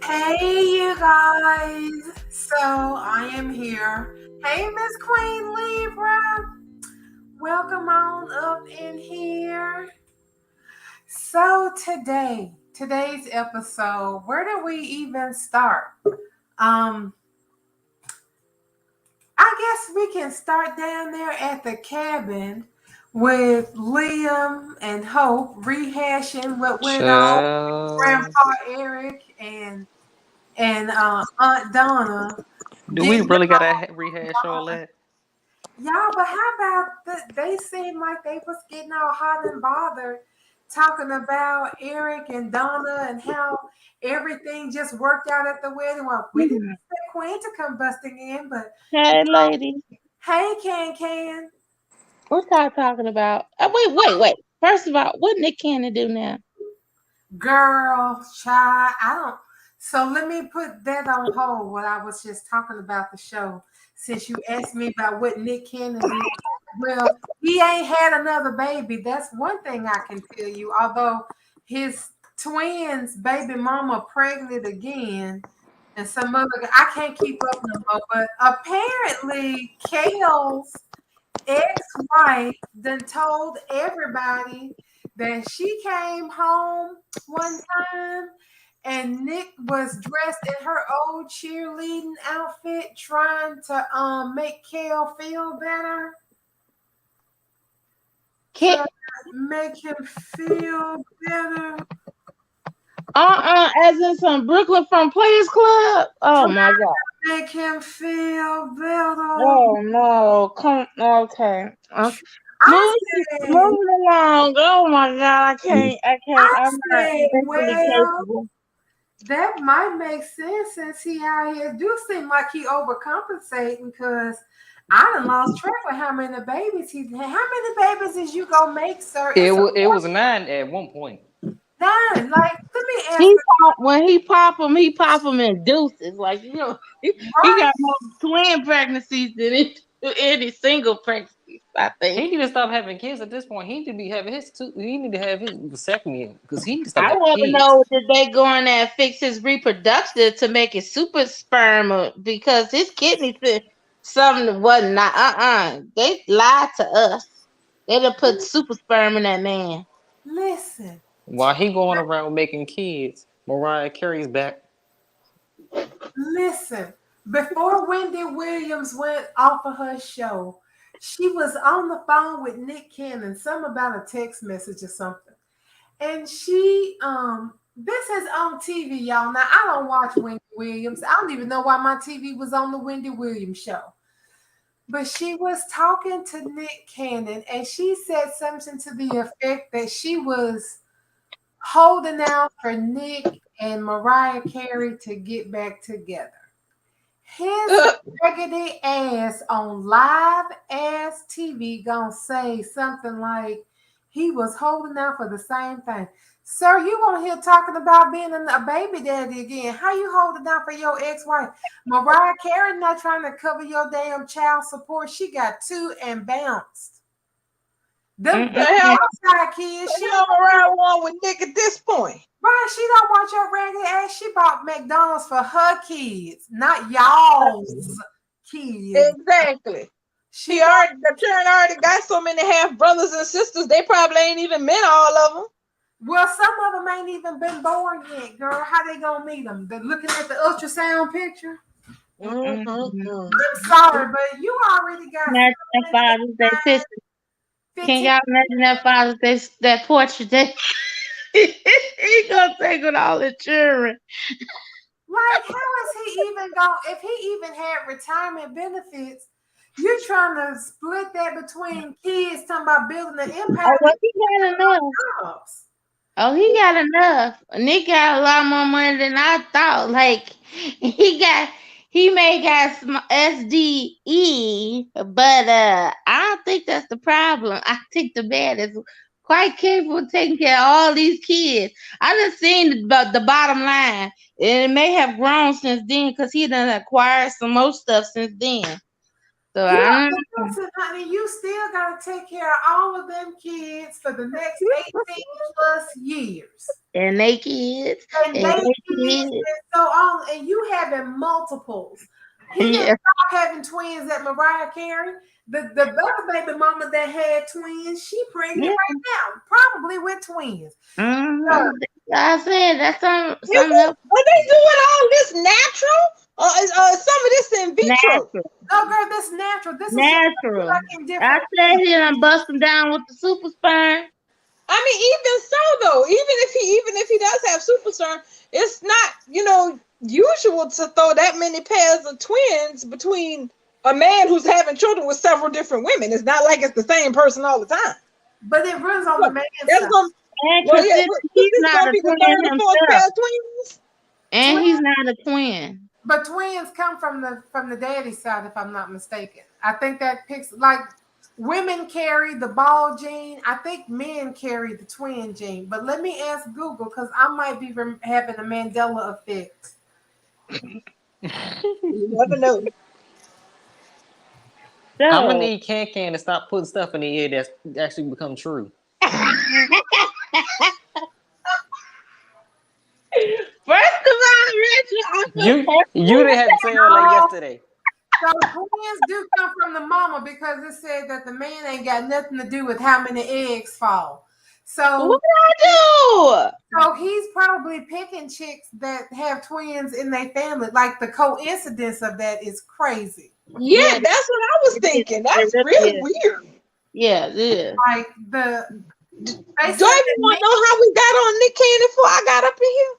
Hey, you guys. So I am here. Hey, Miss Queen Libra. Welcome on up in here. So today's episode, where do we even start? Um, I guess we can start down there at the cabin with Liam and Hope rehashing what went on with Child, Grandpa Eric and Aunt Donna do we getting really gotta rehash all that? y'all, but how about they seemed like they was getting all hot and bothered talking about Eric and Donna and how everything just worked out at the wedding. Well, we didn't Hmm. expect Queen to come busting in, but Hey, lady. hey, Can. What y'all talking about? Wait. First of all, what Nick Cannon do now? Girl, child, I don't. So let me put that on hold. What I was just talking about the show, since you asked me about what Nick Cannon did. Well, he ain't had another baby. That's one thing I can tell you. Although his twins, baby mama, pregnant again, and some other. I can't keep up no more. But apparently, Kale's ex-wife then told everybody that she came home one time and Nick was dressed in her old cheerleading outfit trying to make Kale feel better. Can To make him feel better. As in some Brooklyn from Players Club. Oh Trying my god. to make him feel better. Oh no. Come okay. I Move said, moving along. Oh my god. I I'm not said, mentally well, capable. that might make sense since he out here do seem like he overcompensating because I done lost track of how many babies he's had. How many babies is you gonna make, sir? It's a It was nine at one point. nine. Like, let me ask When he pop him in deuces. Like, he right? got more twin pregnancies than any single pregnancy, I think. He need to stop having kids at this point. He need to be having his two. He need to have his vasectomy because he need to stop I having want to kids. know, did they go in there and fix his reproductive to make it super sperm, because his kidney said something that wasn't not they lied to us. They done put super sperm in that man. Listen, While he going around making kids, Mariah Carey's back. listen. Before Wendy Williams went off of her show, she was on the phone with Nick Cannon, some about a text message or something. And she this is on TV, y'all. Now I don't watch Wendy Williams. I don't even know why my TV was on the Wendy Williams show. But she was talking to Nick Cannon and she said something to the effect that she was holding out for Nick and Mariah Carey to get back together. His raggedy ass on live ass TV gonna say something like he was holding out for the same thing. Sir, you on here talking about being a baby daddy again. How you holding out for your ex-wife? Mariah Carey not trying to cover your damn child support. She got two and bounced. Them The hell, outside kids, the she hell around one with Nick at this point? right, she don't want your raggedy ass. She bought McDonald's for her kids, not y'all's kids. Exactly. She The children already got so many half brothers and sisters. They probably ain't even met all of them. well, some of them ain't even been born yet, girl. How they gonna meet them? They're looking at the ultrasound picture. Mm-hmm. I'm sorry, but you already got Imagine that Father's Day picture. Can 15. y'all imagine that Father's Day, that portrait that he gonna take with all the children? Like, how is he even going? If he even had retirement benefits, you're trying to split that between kids, talking about building an empire. Oh, well, he got enough. Jobs. Oh, he got enough. Nick got a lot more money than I thought. Like he may got some SDE, but I don't think that's the problem. I think the man is quite capable of taking care of all these kids. I just seen the bottom line, and it may have grown since then because he done acquired some more stuff since then. So Yeah, I but don't listen, honey, you still gotta take care of all of them kids for the next 18 plus years. and they kids And and they they kids kids. and so on, and you having multiples. He didn't Yeah. stop having twins at Mariah Carey. The other baby mama that had twins, she pregnant Yeah. right now, probably with twins. Mm-hmm. I said that's some Are they doing all this natural? Or is some of this in vitro? natural. No, girl, that's natural. This is Natural. like in I different. said he done bust him down with the super sperm. I mean, even so though, even if he does have super sperm, it's not usual to throw that many pairs of twins between a man who's having children with several different women. It's not like it's the same person all the time. But it runs on the man's That's side. gonna, And well, yeah, consider what's he's this not gonna a be the twin third or fourth pair himself. of twins? And he's not a twin. But twins come from the daddy's side, if I'm not mistaken. I think that picks like women carry the ball gene. I think men carry the twin gene. But let me ask Google because I might be having a Mandela effect. You never know. So, I'm gonna need Can to stop putting stuff in the air that's actually become true. first of all, Richard, You didn't have to say it like yesterday. So twins do come from the mama because it said that the man ain't got nothing to do with how many eggs fall. So what did I do? So he's probably picking chicks that have twins in their family. Like the coincidence of that is crazy. Yeah, that's what I was thinking. That's really weird. Yeah, it is. Like the. Do you want to know how we got on Nick Cannon before I got up in here?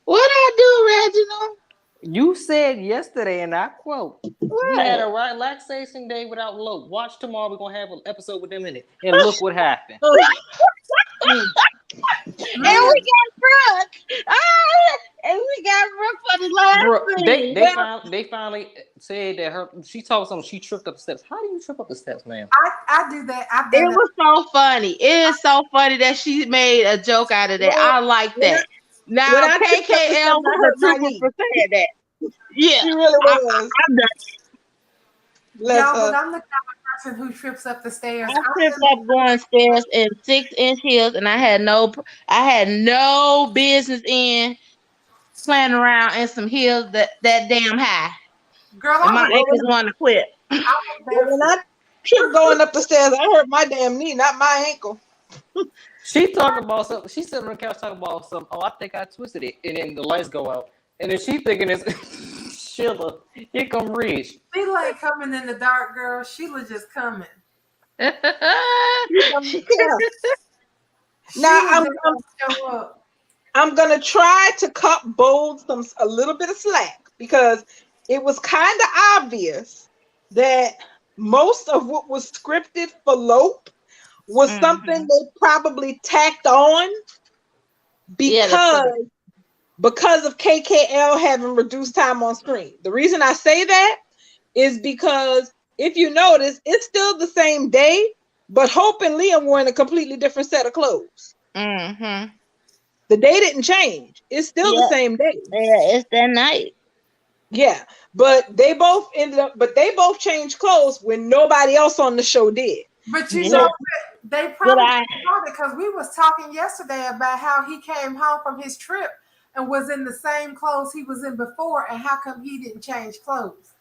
What I do, Reginald? You said yesterday, and I quote, What? "We had a relaxation day without Loke. Watch tomorrow. We're gonna have an episode with them in it, and look what happened." And we got Brooke. And we got Brooke for the last Brooke, thing. they finally said that she told something. She tripped up the steps. How do you trip up the steps, ma'am? I do that. I've It done that. was so funny. It is so funny that she made a joke out of that. I like that. Now When I KKL was a trooper for saying that. Yeah, She really was. I'm done. Y'all, but I'm the kind of person who trips up the stairs. I tripped up going stairs in 6-inch heels, and I had no business in playing around in some heels that damn high. Girl, And my ankles want to quit. When I tripped going up the stairs, I hurt my damn knee, not my ankle. She talking about something. She sitting on the couch talking about something. Oh, I think I twisted it, and then the lights go out, and then she thinking it's Sheila. Here come Rich. Sheila ain't coming in the dark, girl. Sheila just coming. Now Show up. I'm gonna try to cut Bold a little bit of slack because it was kind of obvious that most of what was scripted for Lope was something they probably tacked on because of KKL having reduced time on screen. The reason I say that is because if you notice, it's still the same day, but Hope and Liam were in a completely different set of clothes. Mm-hmm. The day didn't change. It's still the same day. Yeah, it's that night. Yeah, but they both changed clothes when nobody else on the show did. But you know, they probably thought it because we was talking yesterday about how he came home from his trip and was in the same clothes he was in before, and how come he didn't change clothes?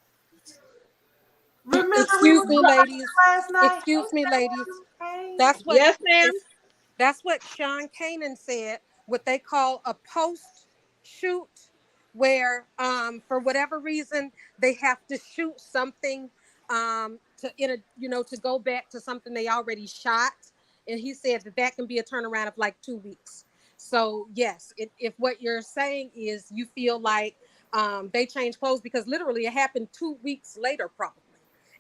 Remember Excuse me, ladies. Last night? Excuse me, ladies. Okay. That's what. Yes, ma'am. That's what Sean Kanan said. What they call a post shoot, where for whatever reason they have to shoot something to go back to something they already shot, and he said that can be a turnaround of like 2 weeks. So yes, if what you're saying is you feel like they changed clothes because literally it happened 2 weeks later, probably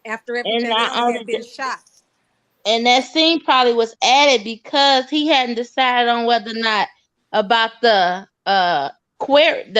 after everything else had been shot. And that scene probably was added because he hadn't decided on whether or not about the Quinn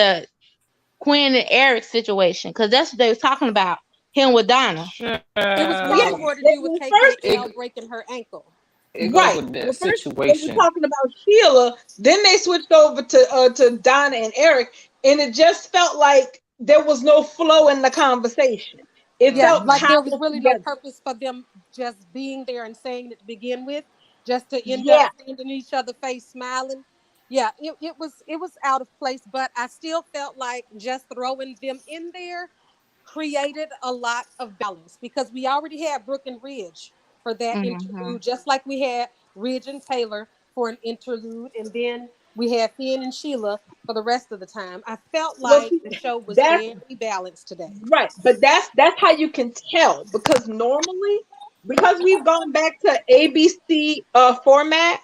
and Eric situation, because that's what they were talking about, him with Donna. It was more to do with KKL breaking her ankle. Right. The First situation. they were talking about Sheila, then they switched over to Donna and Eric, and it just felt like there was no flow in the conversation. It Yeah, felt like there was cobbled really no together. purpose for them just being there and saying it to begin with, just to end up Yeah, standing in each other's face smiling. Yeah, it was out of place, but I still felt like just throwing them in there created a lot of balance because we already had Brooke and Ridge for that Mm-hmm. interlude, just like we had Ridge and Taylor for an interlude, and then we had Finn and Sheila for the rest of the time. I felt well, like see, the show was that's very balanced today. right, but that's how you can tell because normally, because we've gone back to ABC format,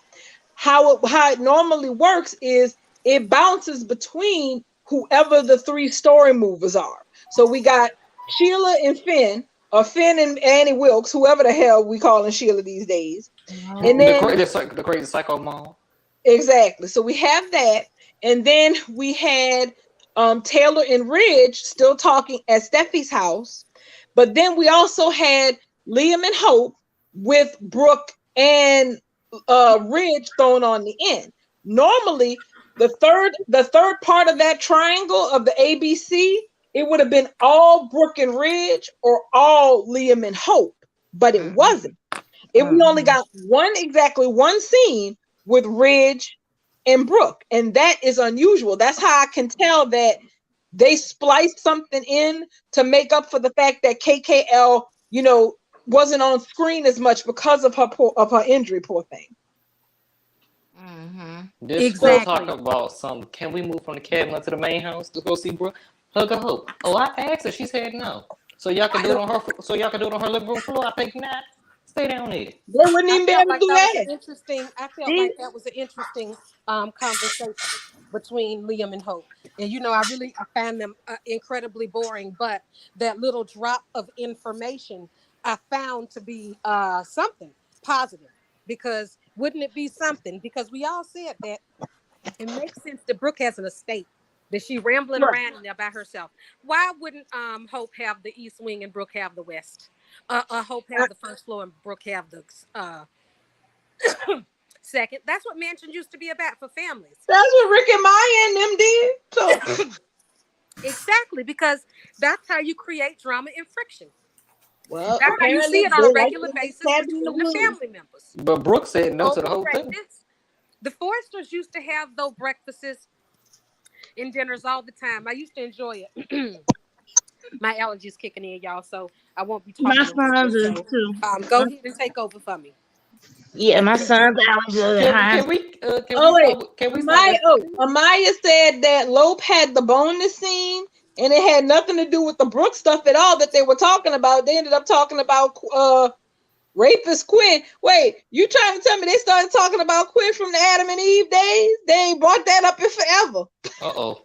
how it normally works is it bounces between whoever the three story movers are. So we got Sheila and Finn, or Finn and Annie Wilkes, whoever the hell we calling Sheila these days, and The Oh. then the crazy psycho mom. exactly. So we have that, and then we had Taylor and Ridge still talking at Steffi's house, but then we also had Liam and Hope with Brooke and Ridge thrown on the end. Normally, the third part of that triangle of the ABC, it would have been all Brooke and Ridge or all Liam and Hope, but it Mm-hmm. wasn't. We only got one scene with Ridge and Brooke, and that is unusual. That's how I can tell that they spliced something in to make up for the fact that KKL, wasn't on screen as much because of her injury. Poor thing. Mm-hmm. This girl So talk Exactly. about some. Can we move from the cabin to the main house to go see Brooke? Hug a hope. Oh, I asked her. She said no. So y'all can do it on her. So y'all can do it on her living room floor. I think not. Stay down there. they wouldn't I even be felt able to like do that was an that. interesting. I felt See? like that was an interesting conversation between Liam and Hope. And I find them incredibly boring, but that little drop of information I found to be something positive. Because wouldn't it be something? Because we all said that it makes sense that Brooke has an estate. That she rambling Right. around in there by herself. Why wouldn't Hope have the East Wing and Brooke have the West? Hope Uh, have the first floor and Brooke have the second. That's what mansions used to be about for families. That's what Rick and Maya and them did. So Exactly, because that's how you create drama and friction. well, That's how you see apparently it on they a like regular to get basis cabin in the between the woods. family members. But Brooke said no to the whole Overrate thing. this. The Foresters used to have those breakfasts and dinners all the time. I used to enjoy it. My allergies kicking in, y'all, so I won't be My talking a little sons bit. is So too. go ahead and take over for me. Yeah, my son's allergies are high. Oh wait, Can we start with Amaya said that Lope had the bonus scene, and it had nothing to do with the Brooke stuff at all that they were talking about. They ended up talking about rapist Quinn. Wait, you trying to tell me they started talking about Quinn from the Adam and Eve days? They ain't brought that up in forever. Uh-oh.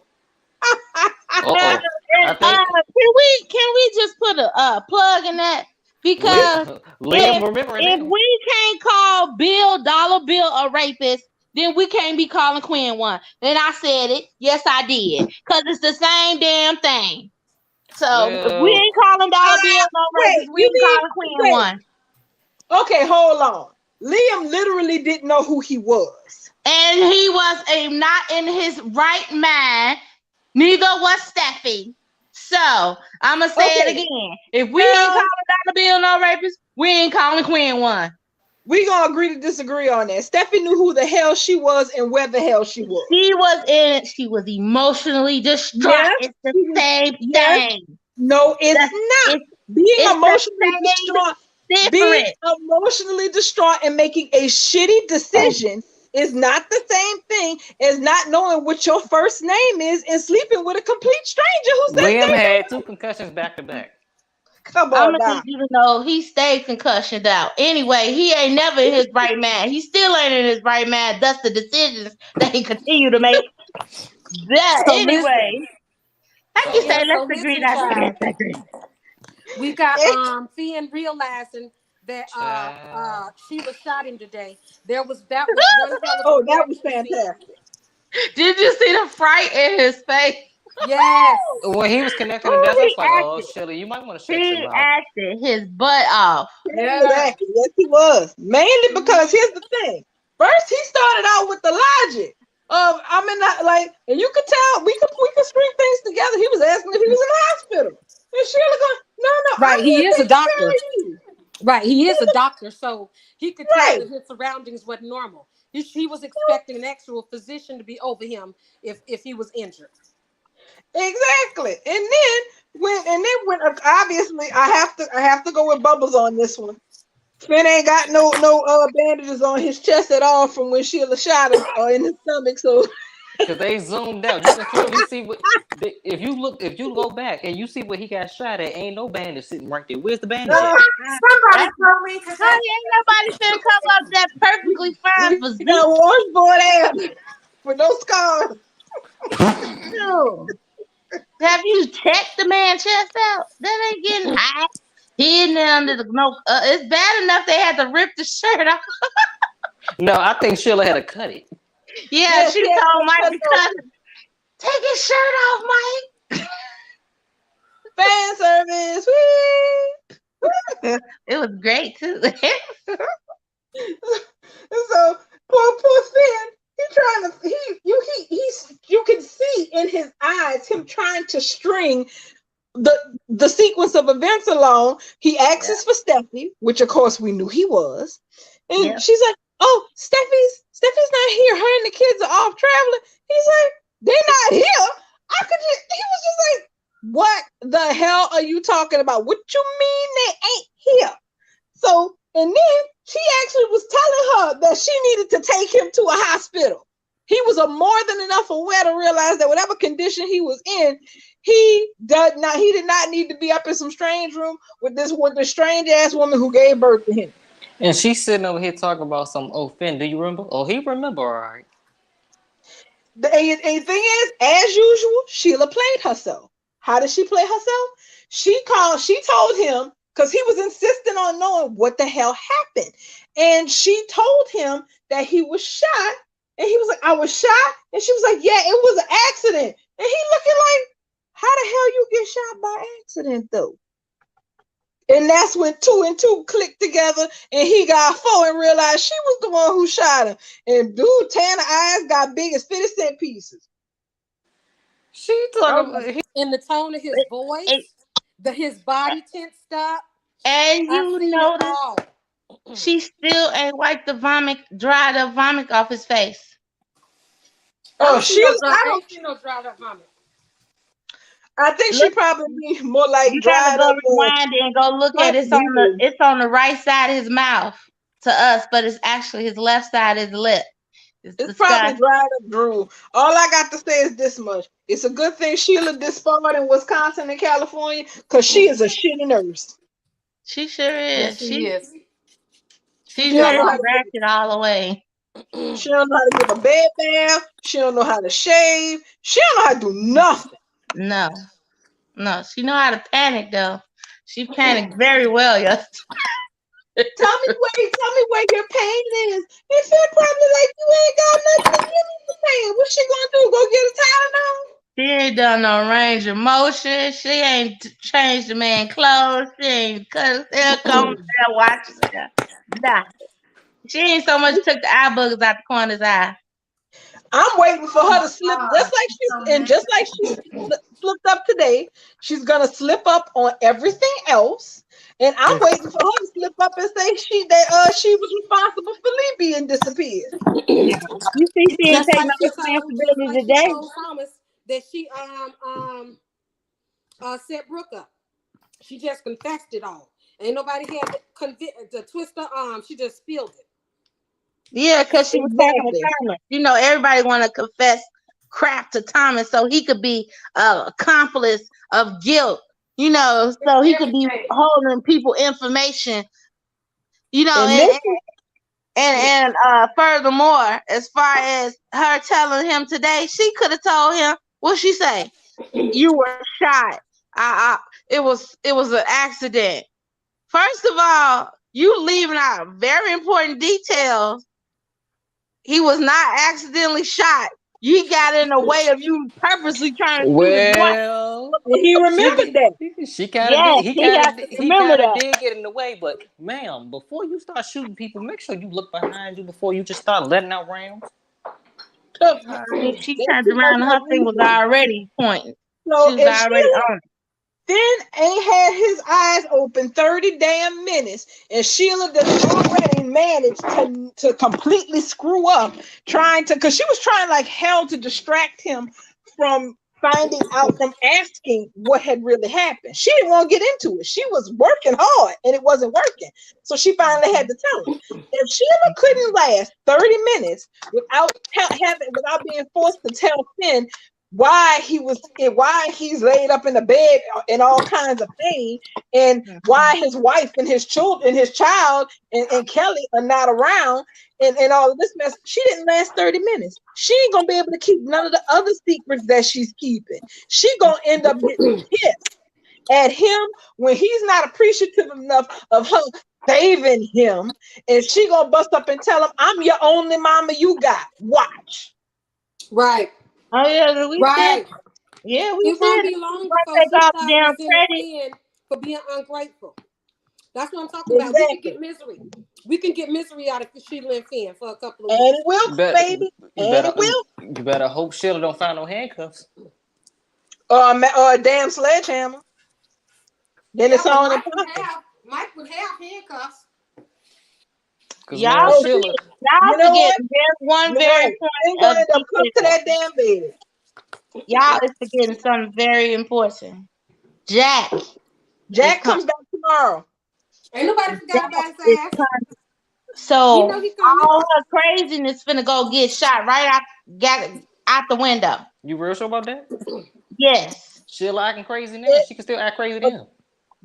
Uh, I think can we just put a plug in that? Because Liam remembering if now. we can't call Bill Dollar Bill a rapist, then we can't be calling Quinn one. And I said it. Yes, I did. Because it's the same damn thing. So if we Well, ain't calling Dollar Bill no Wait, rapist, we you ain't mean calling Quinn wait? one. Okay, hold on. Liam literally didn't know who he was. And he was not in his right mind. Neither was Steffi. So I'm gonna say it again. If we ain't calling Dollar Bill no rapist, we ain't calling Quinn one. We gonna agree to disagree on that. Steffi knew who the hell she was and where the hell she was. She was emotionally distraught. Yes, It's the she was- same yes. thing. No, it's not. Being it's emotionally the same distraught, different. being emotionally distraught and making a shitty decision is not the same thing as not knowing what your first name is and sleeping with a complete stranger who says Liam they had 2 concussions back to back. come I'm on gonna now. need you to know he stayed concussioned out. Anyway, he ain't never in his right mind. He still ain't in his right mind. Thus the decisions that he continue to make. That So anyway. listen, Like you yeah. say, So let's agree. listen, That's child. agree. We got Finn realizing that Child. she was shot him today. That was one hell of Oh, a that was reaction scene. fantastic. Did you see the fright in his face? Yes. When he was connecting the Oh, dots, I was he like, "Oh, acted. Shelly, you might want to shut your He mouth." acted his butt off. Yeah. Exactly. Yes, he was. Mainly because here's the thing. First, he started out with the logic. I'm in that and you could tell we could string things together. He was asking if he was in the hospital, and Sheila going, no, Right, I'm he here is a taking care doctor. of you. Right, he is a doctor, so he could tell Right. that his surroundings wasn't normal. He was expecting an actual physician to be over him if he was injured. Exactly. And then when obviously I have to go with Bubbles on this one. Finn ain't got no bandages on his chest at all from when Sheila shot him in his stomach. So Because they zoomed out. You can clearly see what if you go back and you see where he got shot at, ain't no bandage sitting right there. Where's the bandage at? Somebody told me because Honey, ain't nobody finna come up that perfectly fine you physique. got washboard ass with no scars. Too. Have you checked the man's chest out? That ain't getting hot. Hidden under the no. It's bad enough they had to rip the shirt off. No, I think Sheila had to cut it. Yeah, she had told to Mike cut to cut it. Take his shirt off, Mike. Fan service. Whee! It was great too. So poor Finn, you can see in his eyes him trying to string the sequence of events along. He asks for Steffi, which of course we knew he was, and she's like, "Oh, Steffi's not here. Her and the kids are off traveling." He's like, "They're not here." He was just like, "What the hell are you talking about? What you mean they ain't here?" So, and then she actually was telling her that she needed to take him to a hospital. He was more than enough aware to realize that whatever condition he was in, he did not need to be up in some strange room with the strange ass woman who gave birth to him. And she's sitting over here talking about some Finn, do you remember? Oh, he remember, all right. The thing is, as usual, Sheila played herself. How did she play herself? She told him, because he was insisting on knowing what the hell happened. And she told him that he was shot. And he was like, "I was shot?" And she was like, "Yeah, it was an accident." And he looking like, "How the hell you get shot by accident though?" And that's when 2 and 2 clicked together, and he got 4 and realized she was the one who shot him. And dude, Tanner eyes got big as 50-cent pieces. She talking In the tone of his voice, his body tensed up. And you notice she still ain't wiped dried up vomit off his face. Oh, I don't see no dried up vomit. I think she probably more like You dried gotta up. go rewind it and go look at it. It's on the right side of his mouth to us, but it's actually his left side of his lip. It's probably dried up drool. All I got to say is this much. It's a good thing Sheila disbarred in Wisconsin and California, because she is a shitty nurse. She sure is. Yes, she is. She's ratchet all the way. She don't know how to give a bed bath. She don't know how to shave. She don't know how to do nothing. No. She know how to panic though. She panicked very well, yes. Tell me where your pain is. And Phil probably like, "You ain't got nothing to give me the pain. What she gonna do? Go get a Tylenol?" She ain't done no range of motion. She ain't changed the man clothes. She ain't cut his hair, combed his hair, washed his hair. Nah. She ain't so much took the eye boogers out the corner of his eye. I'm waiting for her to slip, just like she slipped up today. She's gonna slip up on everything else, and I'm waiting for her to slip up and say she was responsible for Lee being disappeared. You see, she ain't taking no responsibility today. Told Thomas that she set Brooke up. She just confessed it all. Ain't nobody had to twist her arm. She just spilled it. Yeah, because she was talking to Thomas. You know, everybody want to confess crap to Thomas so he could be an accomplice of guilt. You know, so he could be holding people information. You know, and furthermore, as far as her telling him today, she could have told him, what she say? You were shot. It was an accident. First of all, you leaving out very important details. He was not accidentally shot. You got in the way of you purposely trying to shoot his wife. He remembered that. He kind of did get in the way, but ma'am, before you start shooting people, make sure you look behind you before you just start letting out rounds. She turned around and her thing was already pointing. So She was if already Sheila on it. then ain't had his eyes open 30 damn minutes, and Sheila done already managed to completely screw up trying to, because she was trying like hell to distract him from finding out, from asking what had really happened. She didn't want to get into it. She was working hard and it wasn't working. So she finally had to tell him. If Sheila couldn't last 30 minutes without being forced to tell Finn why he's laid up in the bed in all kinds of pain, and why his wife and his children, his child and Kelly are not around, and all of this mess, she didn't last 30 minutes. She ain't gonna be able to keep none of the other secrets that she's keeping. She gonna end up getting pissed at him when he's not appreciative enough of her saving him, and she gonna bust up and tell him, "I'm your only mama you got. Watch." Right. Oh yeah, we Right. said. Yeah, we It won't said. be long Why before take she off starts damn resenting credit? Finn for being ungrateful. That's what I'm talking about. We can get misery. We can get misery out of Sheila and Finn for a couple of And weeks. it will, baby. And it will. You better hope Sheila don't find no handcuffs. Or a damn sledgehammer. Then it's on and popping. Mike would have handcuffs. Y'all Man, Sheila, You know what? forgetting there's one You're very right. Then important gonna end up detail. cooked to that damn bed. Y'all is forgetting something very important. Jack Comes back tomorrow. Ain't nobody forgot about his ass. So You know he coming. all her craziness finna go get shot right out the window. you real sure about that? Yes. Sheila acting crazy now. She can still act crazy then.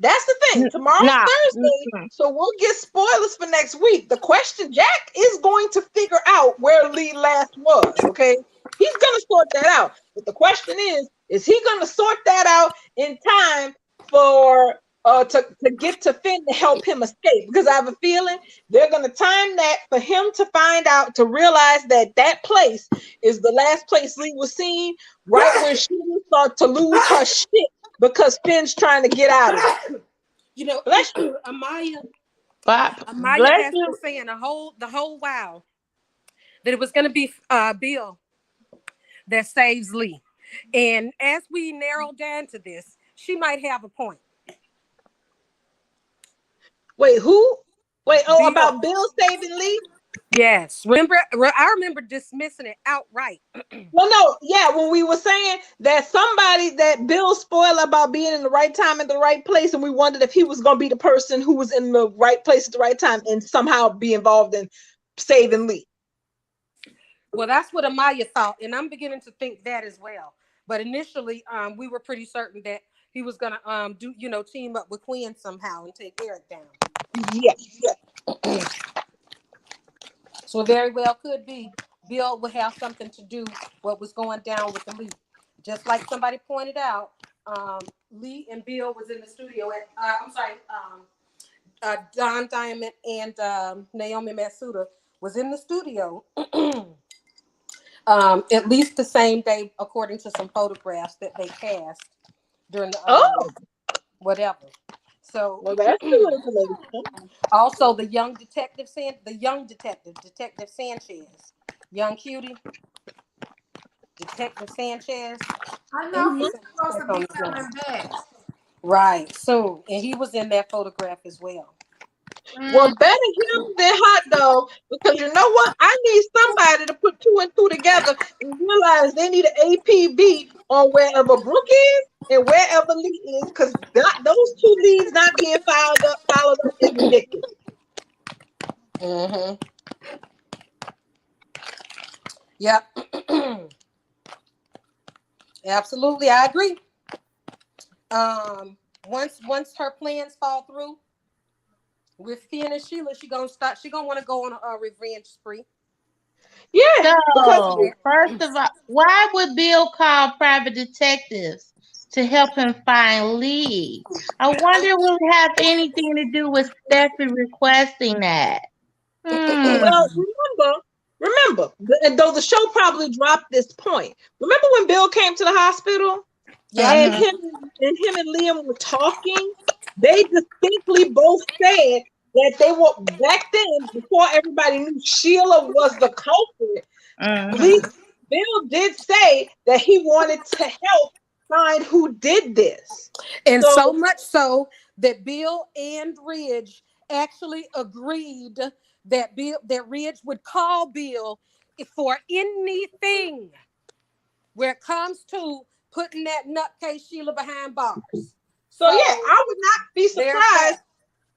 That's the thing. Tomorrow's Nah. Thursday, so we'll get spoilers for next week. The question, Jack is going to figure out where Lee last was, okay? He's going to sort that out. But the question is he going to sort that out in time for to get to Finn to help him escape? Because I have a feeling they're going to time that for him to find out, to realize that that place is the last place Lee was seen, right when she will start to lose her shit because Finn's trying to get out of it. You know, Amaya Bless has you. been saying the whole while that it was going to be Bill that saves Lee, and as we narrow down to this, she might have a point. Wait, who? Wait, Bill. about Bill saving Lee? Yes. I remember dismissing it outright. Well, no, yeah, when we were saying that somebody that Bill spoiled about being in the right time at the right place, and we wondered if he was going to be the person who was in the right place at the right time and somehow be involved in saving Lee. Well, that's what Amaya thought, and I'm beginning to think that as well. But initially, we were pretty certain that he was going to team up with Quinn somehow and take Eric down. Yes. So very well could be Bill would have something to do what was going down with the Lee. Just like somebody pointed out, Lee and Bill was in the studio at Don Diamond and Naomi Matsuda was in the studio at least the same day, according to some photographs that they cast during the whatever. So that's new information. Also, the young detective Sanchez, young cutie, Detective Sanchez. I know he's supposed to be coming back. Right. So, and he was in that photograph as well. Well, better him than Hot Dog, because you know what? I need somebody to put 2 and 2 together and realize they need an APB on wherever Brooke is and wherever Lee is, because those 2 leads not being followed up is ridiculous. Mm-hmm. Yep. Absolutely, I agree. Once her plans fall through with Finn and Sheila, she gonna want to go on a revenge spree. Yeah. So, first of all, why would Bill call private detectives to help him find Lee? I wonder will it have anything to do with Steffi requesting that? Well, remember, though the show probably dropped this point. Remember when Bill came to the hospital? Yeah. And him and Liam were talking. They distinctly both said that they were back then, before everybody knew Sheila was the culprit. Bill did say that he wanted to help find who did this. And So so much so that Bill and Ridge actually agreed that Ridge would call Bill for anything where it comes to putting that nutcase Sheila behind bars. So yeah, I would not be surprised.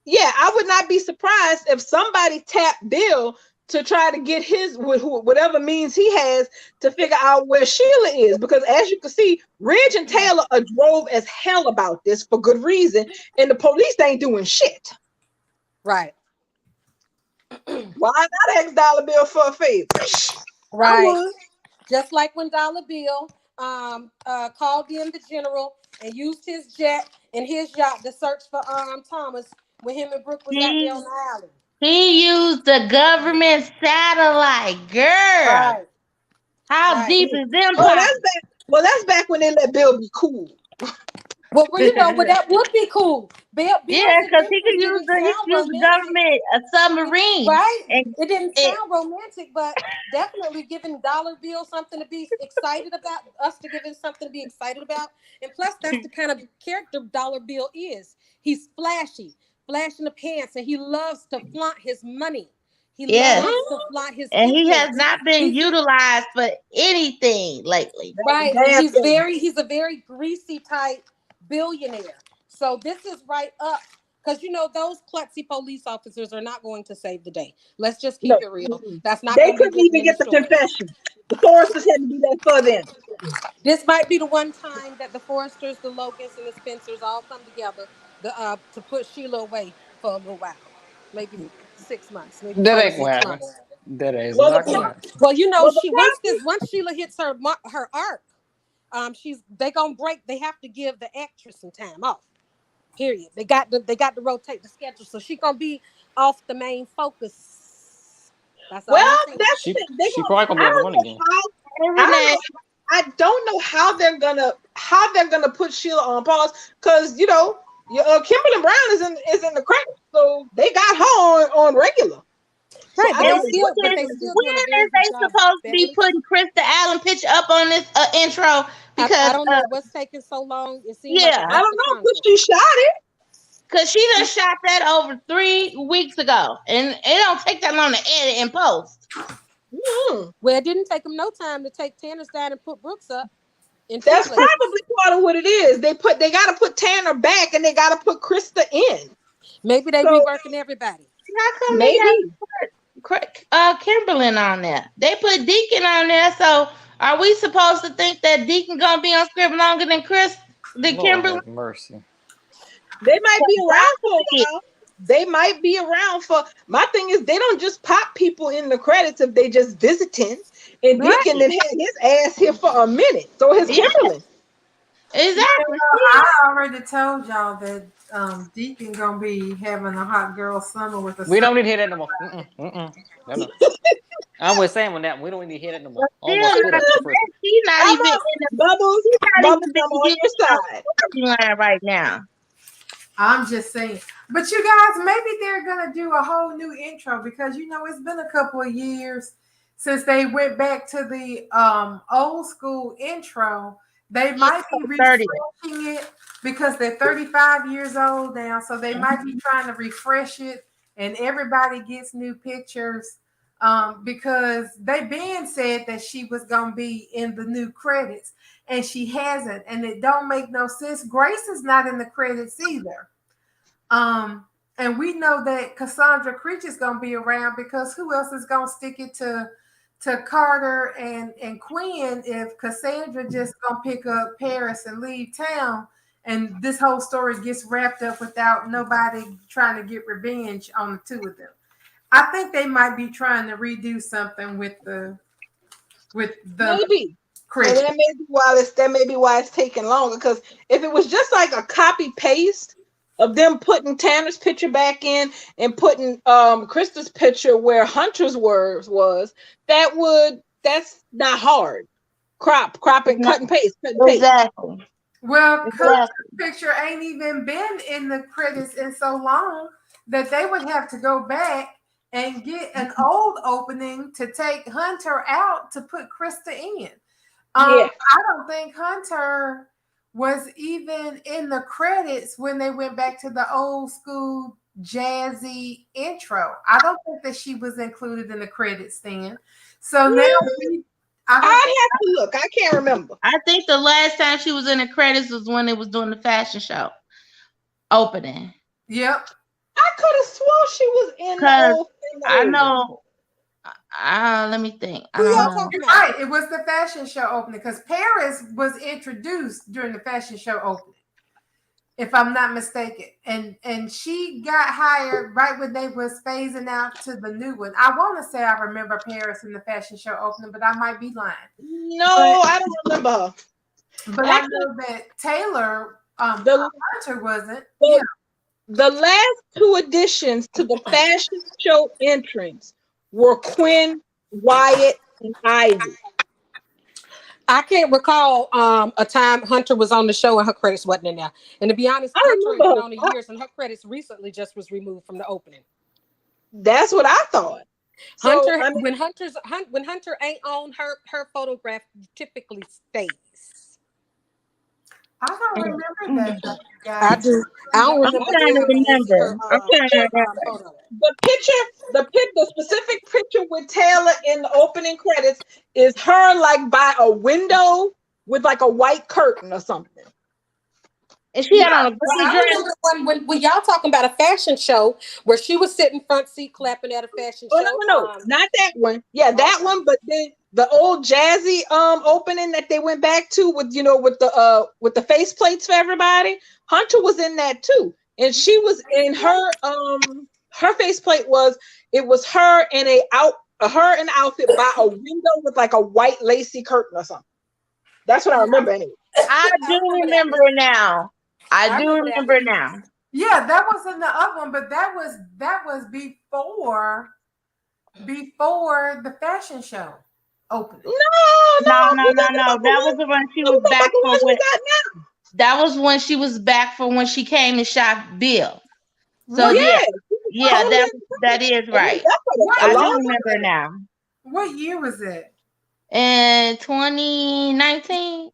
Yeah, I would not be surprised if somebody tapped Bill to try to get his whatever means he has to figure out where Sheila is, because as you can see, Ridge and Taylor are drove as hell about this for good reason, and the police ain't doing shit. Right. Why not ask Dollar Bill for a favor? Right. Just like when Dollar Bill called in the general and used his jet and his yacht to search for Thomas when him and Brooke was out there on the island. He used the government satellite, girl. Right. How deep is them? That's back when they let Bill be cool. Well, you know, but that would be cool. Bill because he could use the government submarine. Right. And it didn't sound romantic, but definitely giving Dollar Bill something to be excited about, us to give him something to be excited about. And plus, that's the kind of character Dollar Bill is. He's flashy, flashing the pants, and he loves to flaunt his money. He loves to flaunt his and influence. he has not been utilized for anything lately. Right. He's a very greasy type billionaire. So this is right up, because you know those klutzy police officers are not going to save the day. Let's just keep it real. That's not. They couldn't even get the confession. The Foresters had to do that for them. This might be the one time that the Foresters, the Logans, and the Spencers all come together to put Sheila away for a little while, maybe 6 months. Maybe that ain't what happened. That ain't well, you know, once Sheila hits her arc, they gonna break. They have to give the actress some time off. Period. They got to rotate the schedule, so she gonna be off the main focus. That's she probably gonna be on the run again. I don't know how they're gonna put Sheila on pause, because you know Kimberly Brown is in the credits, so they got her on regular. Right, when is they supposed to be putting Krista Allen picture up on this intro? Because I don't know what's taking so long. It seems like I don't know, but she shot it. Cause she done shot that over 3 weeks ago, and it don't take that long to edit and post. Well, it didn't take them no time to take Tanner's down and put Brooks up. That's probably part of what it is. They got to put Tanner back, and they got to put Krista in. Maybe they reworking everybody. How come they have Kimberly on there? They put Deacon on there, so are we supposed to think that Deacon gonna be on script longer than Kimberly? Mercy. They might be around for a while. They might be around for. My thing is, they don't just pop people in the credits if they just visiting. And Deacon then had his ass here for a minute, so his Kimberly. Exactly. I already told y'all that Deacon gonna be having a hot girl summer with us. We don't need to hear that no more. No. I was saying when that we don't need to hear that no more. He's not even in the bubbles. He's not even on your side right now. I'm just saying. But you guys, maybe they're gonna do a whole new intro, because you know it's been a couple of years since they went back to the old school intro. They might be refreshing it because they're 35 years old now, so they might be trying to refresh it, and everybody gets new pictures because they been said that she was gonna be in the new credits, and she hasn't, and it don't make no sense. Grace is not in the credits either. And we know that Cassandra Creech is gonna be around, because who else is gonna stick it to Carter and Quinn if Cassandra just gonna pick up Paris and leave town, and this whole story gets wrapped up without nobody trying to get revenge on the two of them. I think they might be trying to redo something with the maybe. And that may be why it's taking longer, because if it was just like a copy paste of them putting Tanner's picture back in and putting Krista's picture where Hunter's was, that's not hard. Crop and cut and paste. Exactly. Well, Kurt's picture ain't even been in the credits in so long that they would have to go back and get an old opening to take Hunter out to put Krista in. Yeah. I don't think Hunter was even in the credits when they went back to the old school jazzy intro. I don't think that she was included in the credits then. So now I'd have to look. I can't remember. I think the last time she was in the credits was when it was doing the fashion show opening. Yep. I could have sworn she was in the old thing. I know. Let me think. I don't know. Right, it was the fashion show opening because Paris was introduced during the fashion show opening, if I'm not mistaken, and she got hired right when they was phasing out to the new one. I want to say I remember Paris in the fashion show opening, but I might be lying. No, I don't remember her. But I know that Taylor, Hunter wasn't. The last two additions to the fashion show entrance were Quinn, Wyatt, and Ivy. I can't recall a time Hunter was on the show and her credits wasn't in there. And to be honest, Hunter has been on the years and her credits recently just was removed from the opening. That's what I thought. Hunter, so, when Hunter ain't on, her photograph typically stays. I don't remember that. I do. I don't remember. I'm trying to remember. The specific picture with Taylor in the opening credits is her like by a window with like a white curtain or something. And she had on a I remember when y'all talking about a fashion show where she was sitting front seat clapping at a fashion show. No, not that one. Yeah, that one, but then the old jazzy opening that they went back to with with the face plates for everybody. Hunter was in that too. And she was in her faceplate was her in an outfit by a window with like a white lacy curtain or something. That's what I remember anyway. I do remember now. I do remember now. Yeah, that was in the other one, but that was before the fashion show opening. No. That was the one she was back for when. That was when she was back for when she came to shop Bill. So yeah, that is right. I do remember now. What year was it? In 2019?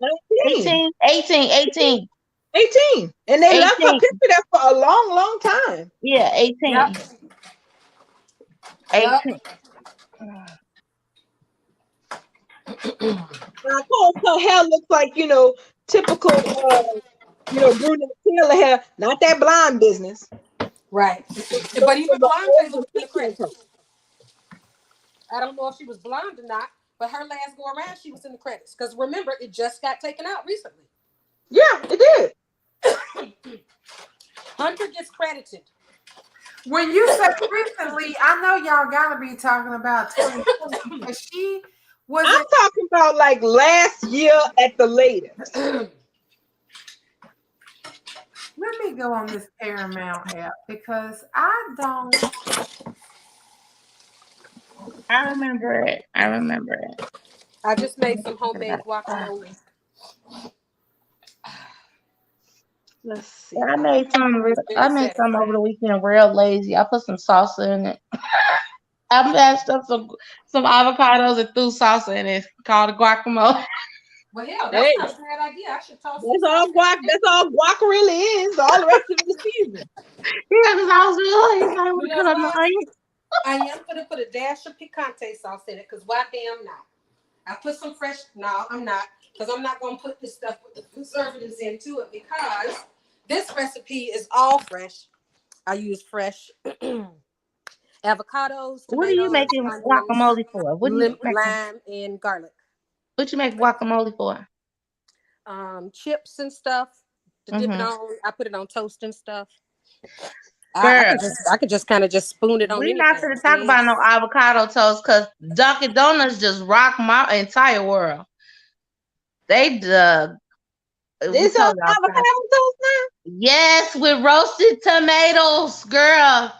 18. And they left her picture there for a long, long time. Yeah, 18. Yep. 18. Of course, her hair looks like, typical, brunette Taylor hair, not that blonde business. Right. But even blonde was in the credits. I don't know if she was blonde or not, but her last go around, she was in the credits. Because remember, it just got taken out recently. Yeah, it did. Hunter gets credited. When you said recently, I know y'all gotta be talking about 2020 because she was. I'm talking about like last year at the latest. Let me go on this Paramount app because I don't. I remember it. I just made some homemade guacamole. Let's see. I made some over the weekend real lazy. I put some salsa in it. I mashed up some avocados and threw salsa in it. Called it guacamole. Well, hell, that's not a bad idea. I should toss. That's all guac really is. All the rest of it is season. Yeah, because I was really I am going to put a dash of picante sauce in it because why damn not? I put some fresh. No, I'm not, because I'm not going to put this stuff with the preservatives into it because this recipe is all fresh. I use fresh avocados. Tomatoes, what are you making guacamole for? What do you lime and garlic. What you make guacamole for? Chips and stuff to dip it on. I put it on toast and stuff. Girl, I could just kind of spoon it on. We're not going to talk about no avocado toast because Dunkin' Donuts just rocked my entire world. They avocado toast now? Yes, with roasted tomatoes, girl.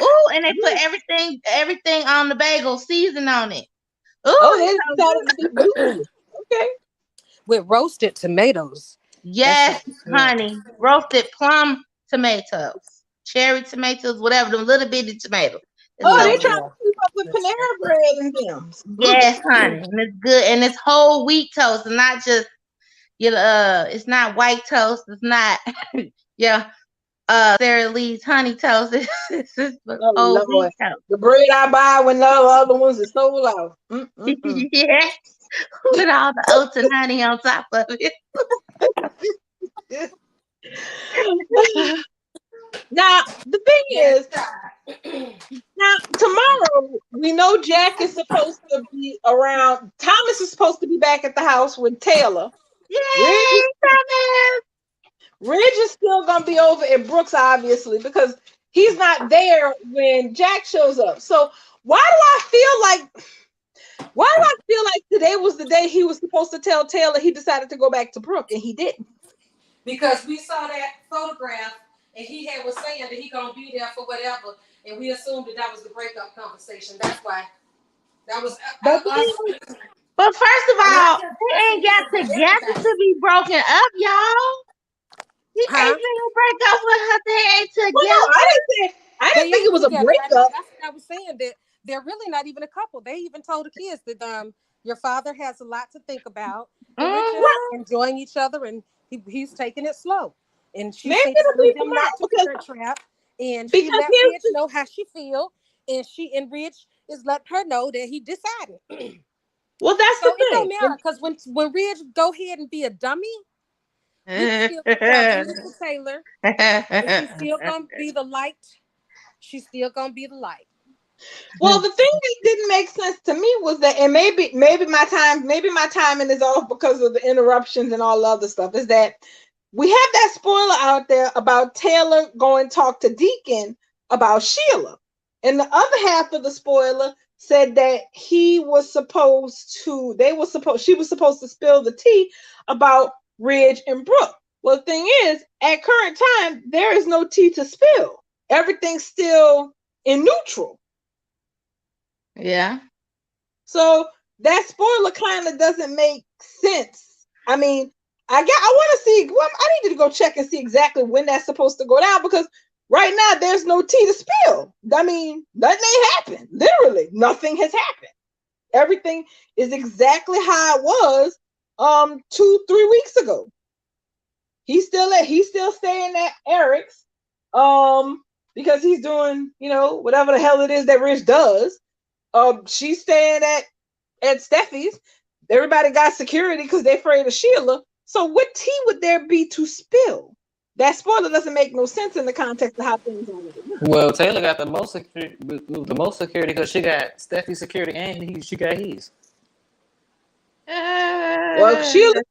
Ooh, and they put everything on the bagel, season on it. Ooh, okay. With roasted tomatoes. Yes, honey. Roasted plum tomatoes, cherry tomatoes, whatever, them little bitty tomatoes. It's Oh, so they good. trying to keep up with Panera Bread and them. Yes, honey, and it's good, and it's whole wheat toast, and not just it's not white toast. It's not yeah. Sarah Lee's honey toast. It's just Oh whole wheat Lord, toast. the bread I buy when the other ones is sold out. Yeah, with all the oats and honey on top of it. Now the thing is, now tomorrow we know Jack is supposed to be around. Thomas is supposed to be back at the house with Taylor. Yay, Thomas! Ridge is still gonna be over at Brooks, obviously, because he's not there when Jack shows up. So why do I feel like today was the day he was supposed to tell Taylor he decided to go back to Brooke and he didn't? Because we saw that photograph and he was saying that he gonna be there for whatever, and we assumed that was the breakup conversation. That's why that was But But first of all, they ain't got together to be broken up, y'all. He ain't gonna break up with her. They ain't together. Well, no, I didn't think it was together. a breakup. That's what I was saying, that they're really not even a couple. They even told the kids that your father has a lot to think about. And we're just enjoying each other, and he's taking it slow. And she Maybe thinks it'll be them not to because Parent Trap, and she let Ridge know how she feel, and Ridge is letting her know that he decided. Well, that's so the thing. It don't matter, because when Ridge go ahead and be a dummy, we still have beautiful Taylor, and she's still gonna be the light. She's still gonna be the light. Well, the thing that didn't make sense to me was that, and maybe my timing is off because of the interruptions and all the other stuff, is that we have that spoiler out there about Taylor going to talk to Deacon about Sheila, and the other half of the spoiler said that she was supposed to spill the tea about Ridge and Brooke. Well, the thing is, at current time, there is no tea to spill. Everything's still in neutral. Yeah. So that spoiler kind of doesn't make sense. I mean, I want to see. Well, I need to go check and see exactly when that's supposed to go down, because right now there's no tea to spill. I mean, nothing ain't happened. Literally, nothing has happened. Everything is exactly how it was 2-3 weeks ago. He's still staying at Eric's because he's doing, whatever the hell it is that Rich does. She's staying at Steffi's. Everybody got security because they're afraid of Sheila. So what tea would there be to spill? That spoiler doesn't make no sense in the context of how things are. Well, Taylor got the most security because she got Steffi's security and she got his. Well, Sheila.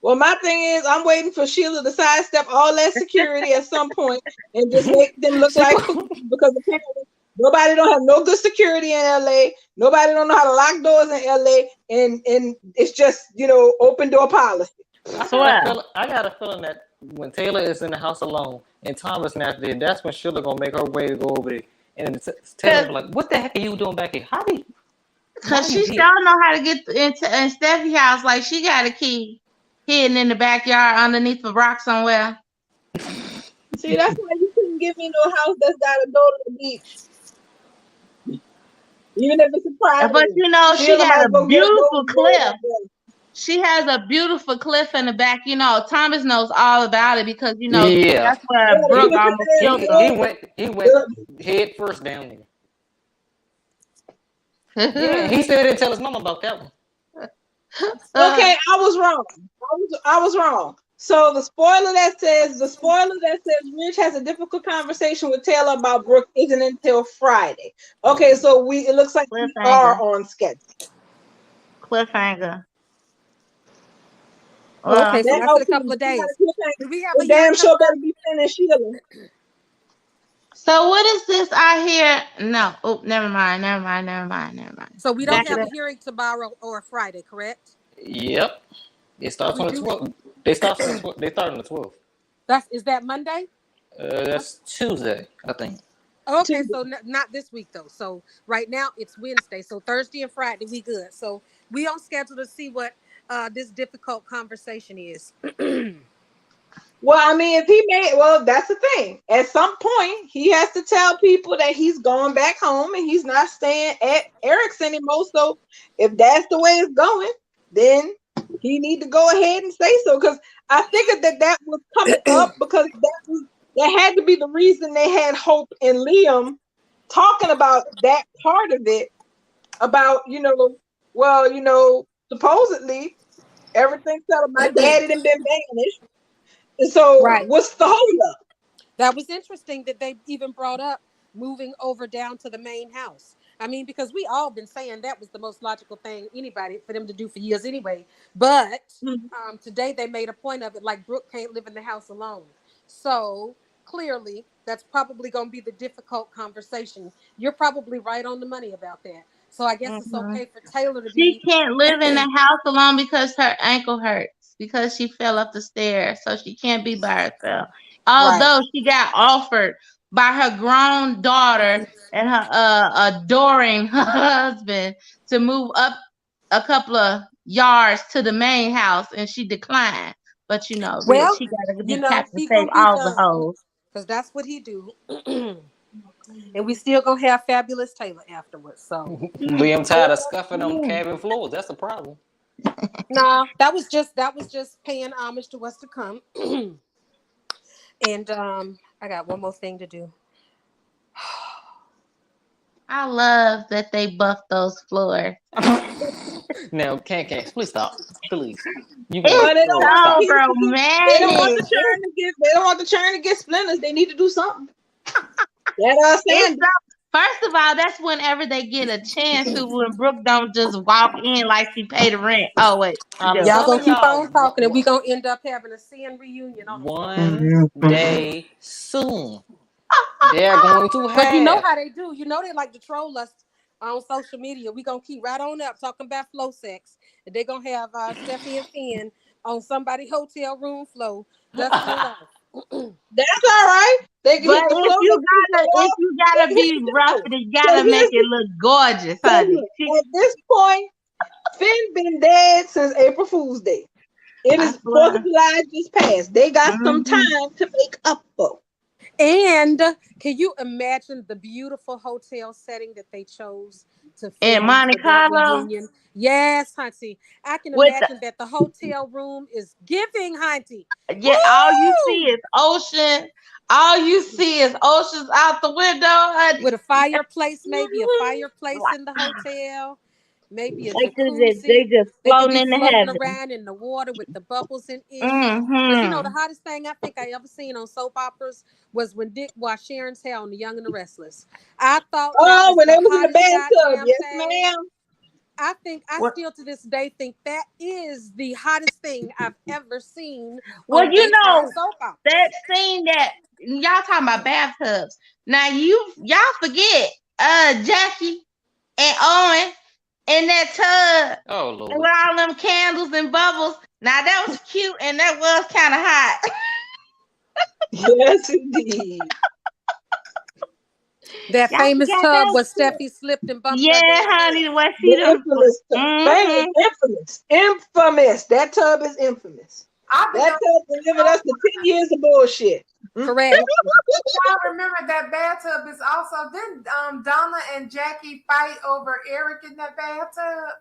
Well, my thing is, I'm waiting for Sheila to sidestep all that security at some point and just make them look like cookies, because apparently nobody don't have no good security in LA. Nobody don't know how to lock doors in LA, and it's just open door policy. I got a feeling that when Taylor is in the house alone and Thomas not there, that's when Sheila gonna make her way to go over there. And Taylor like, "What the heck are you doing back here? How do you?" Because she still know how to get into Steffi's house. Like, she got a key hidden in the backyard underneath a rock somewhere. See, that's why you couldn't give me no house that's got a door to the beach. Even if it's a private. But she got a beautiful cliff. She has a beautiful cliff in the back. Thomas knows all about it because that's where Brooke almost killed him. He went head first down there. Yeah, he still didn't tell his mama about that one. Okay, I was wrong. I was wrong. So the spoiler that says Rich has a difficult conversation with Taylor about Brooke isn't until Friday. Okay, so it looks like we are on schedule. Cliffhanger. Okay, so that's in a couple of days. We have a damn show better be finished, Sheila. So what is this I hear? No. Oh, never mind. So we don't have a hearing tomorrow or Friday, correct? Yep. It starts on the 12th. They start on the 12th. Is that Monday? That's Tuesday, I think. Okay, so not this week though. So right now it's Wednesday. So Thursday and Friday we good. So we on schedule to see what this difficult conversation is. Well, I mean, if he made, well, that's the thing. At some point, he has to tell people that he's going back home and he's not staying at Eric's anymore. So if that's the way it's going, then he need to go ahead and say so. Because I figured that was coming up because that had to be the reason they had Hope and Liam talking about that part of it. About, supposedly everything settled. My dad had been banished. And so Right. what's the holdup? That was interesting that they even brought up moving over down to the main house. I mean, because we all been saying that was the most logical thing anybody for them to do for years anyway. But today they made a point of it, like Brooke can't live in the house alone. So clearly that's probably going to be the difficult conversation. You're probably right on the money about that. So I guess it's okay for Taylor to She be. can't live in the house alone because her ankle hurts because she fell up the stairs, so she can't be by herself. Although she got offered by her grown daughter and her adoring husband to move up a couple of yards to the main house, and she declined. But Well, she got to be Captain he Save gonna be all the done hoes. because that's what he do. And we still gonna have Fabulous Taylor afterwards. So Liam tired of scuffing on cabin floors. That's the problem. nah, that was just paying homage to what's to come. And I got one more thing to do. I love that they buffed those floors. Now, can't please stop, please. You It's going Well, they don't want the so kids to get, they don't want the romantic. churn to get, they don't want the churn to get splinters. They need to do something. That Sandy. First of all, that's whenever they get a chance to, when Brooke don't just walk in like she paid the rent. Oh wait, I'm yeah. Y'all telling gonna keep y'all, on talking, and we gonna end up having a sin reunion on the phone. one day soon they're going to Cause you know have. how they do. You know they like to troll us on social media. We gonna keep right on up talking about flow sex, and they gonna have Steffi and Finn on somebody hotel room flow dusting it off. That's all right. They can But hit the if you gotta be rough, you gotta make it look gorgeous, honey. At this point, Finn been dead since April Fool's Day. It is 4th of July just passed. They got some time to make up for. And can you imagine the beautiful hotel setting that they chose to In film Monte for that Carlo? reunion? Yes, Hunty. I can With imagine that the hotel room is giving, Hunty. Yeah, all you see is ocean. All you see is oceans out the window, honey. With a fireplace, maybe a fireplace in the hotel, maybe a They jacuzzi. just They could floating be into floating heaven. around in the water with the bubbles and ish. Because the hottest thing I think I ever seen on soap operas was when Dick washed Sharon's hair on The Young and the Restless. I thought that was when the they was in the hottest bathtub, goddamn yes, thing. ma'am. I still to this day think that is the hottest thing I've ever seen. Well, on daytime soap opera. that scene that y'all talking about bathtubs. Now y'all forget Jackie and Owen in that tub. Oh Lord. And with all them candles and bubbles. Now that was cute and that was kind of hot. Yes, indeed. That famous tub where Steffi slipped and bumped her damn honey, head. what she done. Infamous. Infamous. That tub is infamous. That tub delivered us to 10 years of bullshit. Correct. Y'all remember that bathtub is also, didn't Donna and Jackie fight over Eric in that bathtub?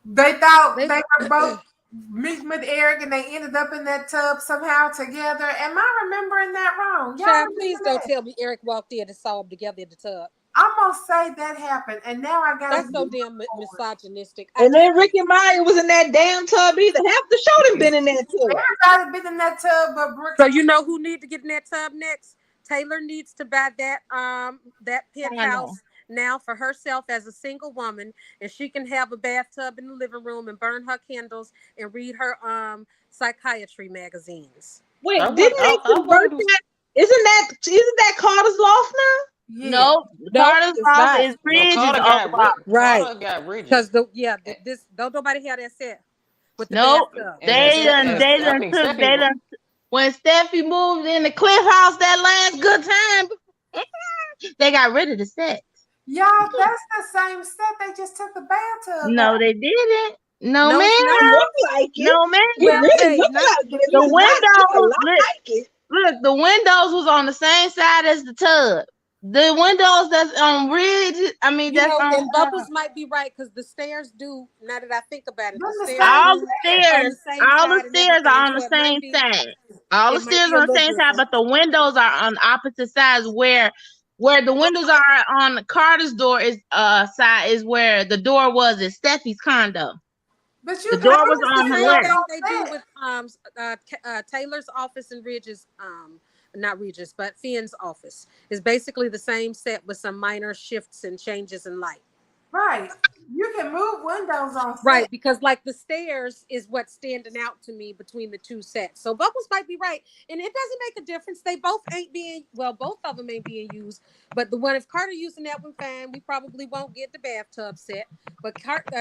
They thought they were both meeting with Eric and they ended up in that tub somehow together. Am I remembering that wrong? Child, please don't tell me Eric walked in and saw them together in the tub. I'm gonna say that happened, and now I got. That's so damn misogynistic. And then Ricky Meyer was in that damn tub either. Half the show done been in that tub. Everybody been in that tub, but Brooke. So you know who need to get in that tub next? Taylor needs to buy that penthouse now for herself as a single woman, and she can have a bathtub in the living room and burn her candles and read her psychiatry magazines. Wait, didn't they convert that? Isn't that Carter's Loft now? Yeah. No, Carter's Loft is Bridges. Right. Because this don't nobody have that set. With the bathtub. They done when Steffi moved in the Cliff House that last good time, they got rid of the set. Y'all, that's the same set. They just took the bathtub. No, they didn't. No, No, man. it's It not. look like it. No, man. It Well, really hey, look no, like it. If The it's not, it look a windows, lot like it. look, the windows was on the same side as the tub. The windows that's on ridge, I mean, you that's know, on and Bubbles might be right because the stairs do. Now that I think about it, the Them the stairs same all the do stairs. on stairs. the same All the side and stairs are everything. on the So it might same be. side. All the It might stairs be a on the little same side, different. but the windows are on opposite sides. Where the windows are on Carter's door is side is where the door was at Steffi's condo. But The you can door Right, was it's always the on see her same left. windows thing on they do set. with Taylor's office and Ridge's not Regis, but Finn's office. It's basically the same set with some minor shifts and changes in light. Right. You can move windows on set. Right, because like the stairs is what's standing out to me between the two sets. So Bubbles might be right, and it doesn't make a difference. They both ain't being both of them ain't being used. But the one if Carter using that one, fine. We probably won't get the bathtub set. But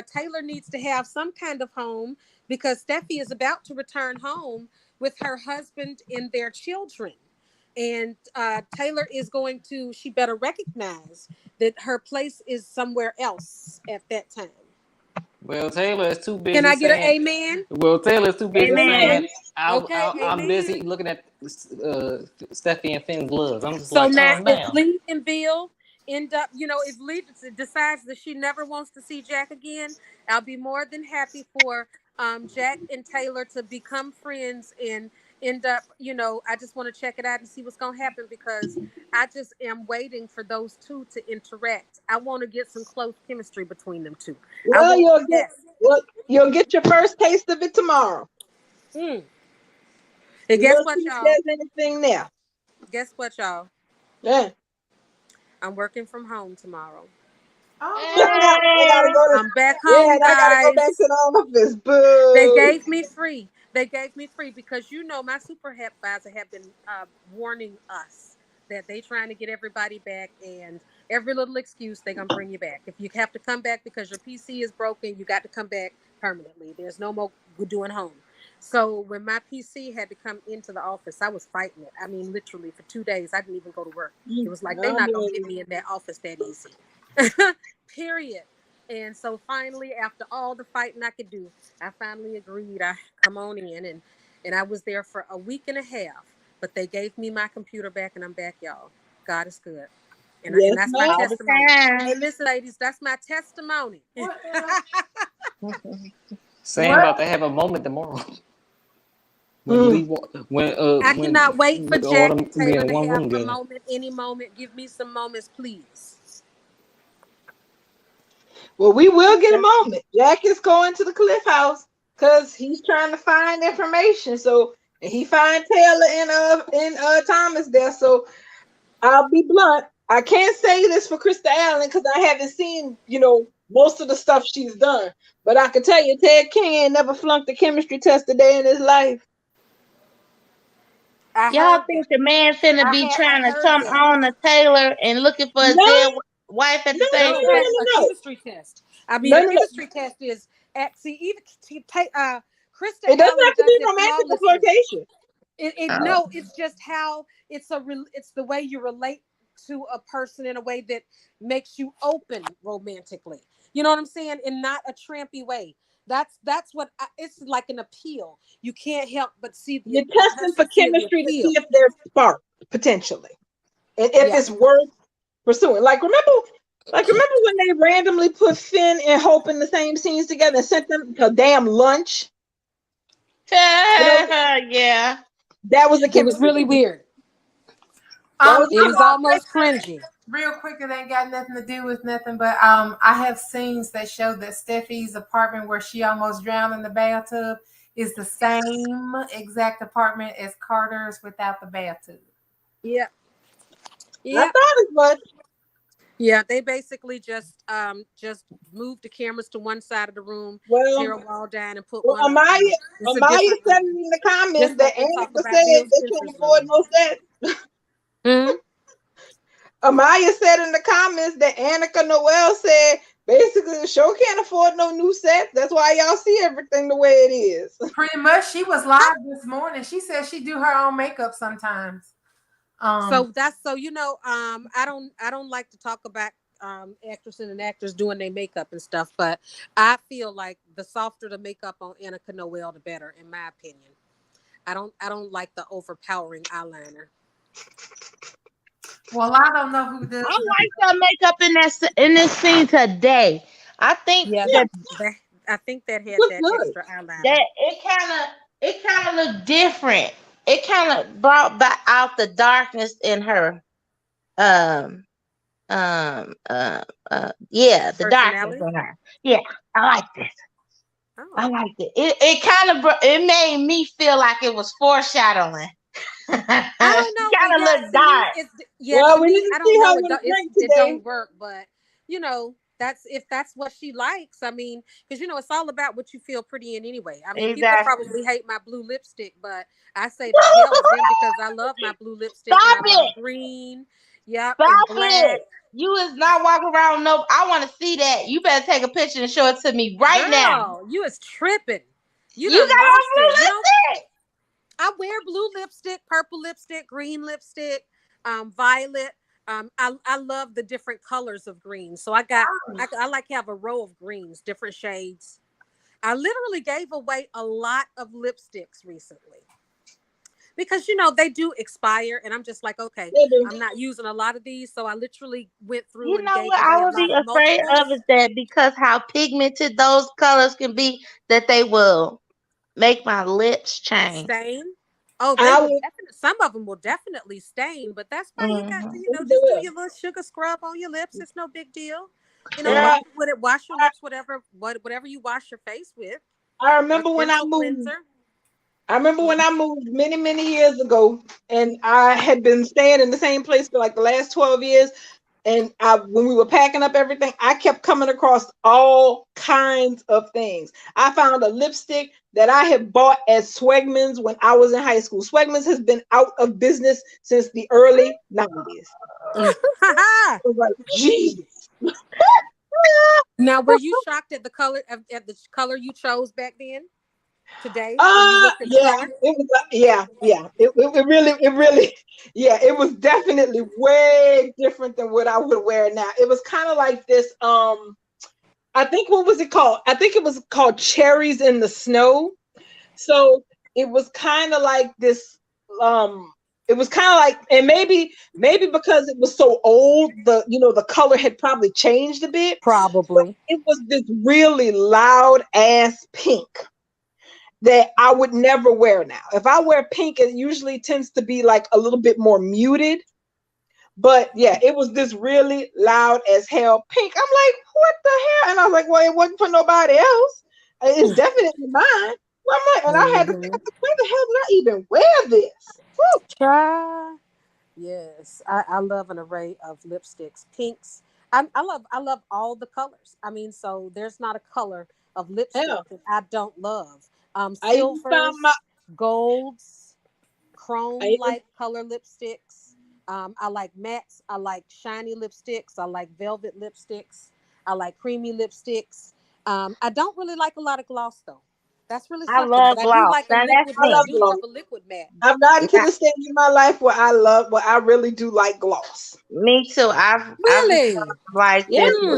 Taylor needs to have some kind of home because Steffi is about to return home with her husband and their children. And Taylor is going to. She better recognize that her place is somewhere else at that time. Well, Taylor is too Can busy I get an saying. amen? Well, Taylor's too busy Amen. saying Okay, I'm amen. busy looking at Steffi and Finn's gloves. I'm just So like, now, calm if down. Lee and Bill end up, if Lee decides that she never wants to see Jack again, I'll be more than happy for Jack and Taylor to become friends and end up, I just want to check it out and see what's going to happen because I just am waiting for those two to interact. I want to get some close chemistry between them two. I Well, want you'll get your first taste of it tomorrow. Mm. And guess We'll what, see if y'all? there's anything there. Guess what, y'all? Yeah. I'm working from home tomorrow. Oh, I gotta go to I'm back yeah, home, and I gotta go back guys. to the office. They Boo. gave me free. They gave me free because my supervisor have been warning us that they trying to get everybody back and every little excuse they gonna bring you back. If you have to come back because your PC is broken, you got to come back permanently. There's no more doing home. So when my PC had to come into the office, I was fighting it. I mean, literally for 2 days, I didn't even go to work. It was like they're not gonna get me in that office that easy. Period. And so finally, after all the fighting I could do, I finally agreed. I come on in, and I was there for a week and a half. But they gave me my computer back, and I'm back, y'all. God is good, and Yes, that's my ma'am. All the testimony. time. Hey, listen, ladies, that's my testimony. what Sam What? about to have a moment tomorrow. When Lee, I when cannot wait for all Jack them and be Taylor in to one have room a together. moment, any moment. Give me some moments, please. Well, we will get a moment. Jack is going to the Cliff House because he's trying to find information. So and he find Taylor and Thomas there. So I'll be blunt. I can't say this for Krista Allen because I haven't seen, most of the stuff she's done. But I can tell you, Ted King ain't never flunked a chemistry test a day in his life. I Y'all heard think the man finna be I trying to heard come that. on to Taylor and looking for his No, dead wife at the same No, time? that's a no. chemistry test. I mean, a No. chemistry test is even Krista It doesn't Allen have to does be it romantic or flawlessly. flirtation. No, it's just how it's the way you relate to a person in a way that makes you open romantically. You know what I'm saying? In not a trampy way. That's what it's like an appeal. You can't help but see You're the testing for person seeing the chemistry to appeal. see if there's spark potentially, and if Yeah. it's worth pursuing. Like remember when they randomly put Finn and Hope in the same scenes together and sent them to damn lunch? Yeah. That was a It was chemistry. really weird. That It was almost cringy. Real quick, it ain't got nothing to do with nothing, but I have scenes that show that Steffi's apartment where she almost drowned in the bathtub is the same exact apartment as Carter's without the bathtub. Yeah. I Yeah. thought as much. Yeah, they basically just moved the cameras to one side of the room, tear a Well, wall down, and put well one up. It's a Amaya different said room. in the comments Just that like they talk Annika about said Bill they can't Spencer's afford room. no set. Hmm? Amaya said in the comments that Annika Noel said basically the show can't afford no new sets. That's why y'all see everything the way it is. Pretty much, she was live this morning. She said she do her own makeup sometimes. So that's I don't like to talk about actresses and actors doing their makeup and stuff, but I feel like the softer the makeup on Annika Noel, the better, in my opinion. I don't like the overpowering eyeliner. Well, I don't know who does. I like her makeup in this scene today. I think Yeah, that I think that had Looks that good. extra eyeliner. that it kind of looked different. It kind of brought back out the darkness in her. Yeah, the darkness Personality. in her. Yeah, I like this. I Oh, liked it. It kind of it made me feel like it was foreshadowing. I It don't know. kind of Yeah, looked to me, dark. Well, to we me, didn't I see don't her know. with a drink It today. don't work, but you know, that's if that's what she likes. I mean, because you know, it's all about what you feel pretty in anyway. I mean, people Exactly. probably hate my blue lipstick, but I say to hell with them because I love my blue lipstick and Stop I love it. green. Yep, and Stop black. it. You is not walking around. No, I want to see that. You better take a picture and show it to me right now. Girl, you is tripping. You You done got lost on blue it. You don't. lipstick. I wear blue lipstick, purple lipstick, green lipstick, violet. I love the different colors of green. So I like to have a row of greens, different shades. I literally gave away a lot of lipsticks recently because you know they do expire, and I'm just like, okay, They do. I'm not using a lot of these, so I literally went through You and know gave what I away a would lot be of afraid of multiples. is that because how pigmented those colors can be, that they will make my lips change. Stain. Oh, they I will would. definitely. Some of them will definitely stain, but that's why you got to, Hmm. you know, They just do will. your little sugar scrub on your lips. It's no big deal. You know, Yeah. wash with it. Wash your lips, whatever you wash your face with. I A remember when I gentle moved. cleanser. I remember Yeah. when I moved many, many years ago, and I had been staying in the same place for like the last 12 years. And when we were packing up everything, I kept coming across all kinds of things. I found a lipstick that I had bought at Swegman's when I was in high school. Swegman's has been out of business since the early 90s. I was like, Jesus. Now, were you shocked at the color at the color you chose back then? Today, when you looked at the Yeah, color? it was, yeah. It really, yeah, it was definitely way different than what I would wear now. It was kind of like this, I think, what was it called? I think it was called Cherries in the Snow. So it was kind of like this, it was kind of like, and maybe because it was so old, the color had probably changed a bit, but Probably. it was this really loud ass pink that I would never wear now. If I wear pink, it usually tends to be like a little bit more muted. But yeah, it was this really loud as hell pink. I'm like, what the hell? And I was like, well, it wasn't for nobody else. It's definitely mine. Well, I'm like, and I had to think, Mm-hmm. where the hell did I even wear this? Whew. Try. Yes, I love an array of lipsticks, pinks. I love all the colors. I mean, so there's not a color of lipstick Hell, that I don't love. I even found my, Silvers, golds, I chrome even, like color lipsticks. I like mattes. I like shiny lipsticks. I like velvet lipsticks. I like creamy lipsticks. I don't really like a lot of gloss though. That's really I something. love But I do gloss. like a Now that's liquid. I I me. love do gloss. love a liquid matte. I've gotten to Yeah, the stage in my life where I really do like gloss. me too. I've Really? become like Yeah. this. Hmm.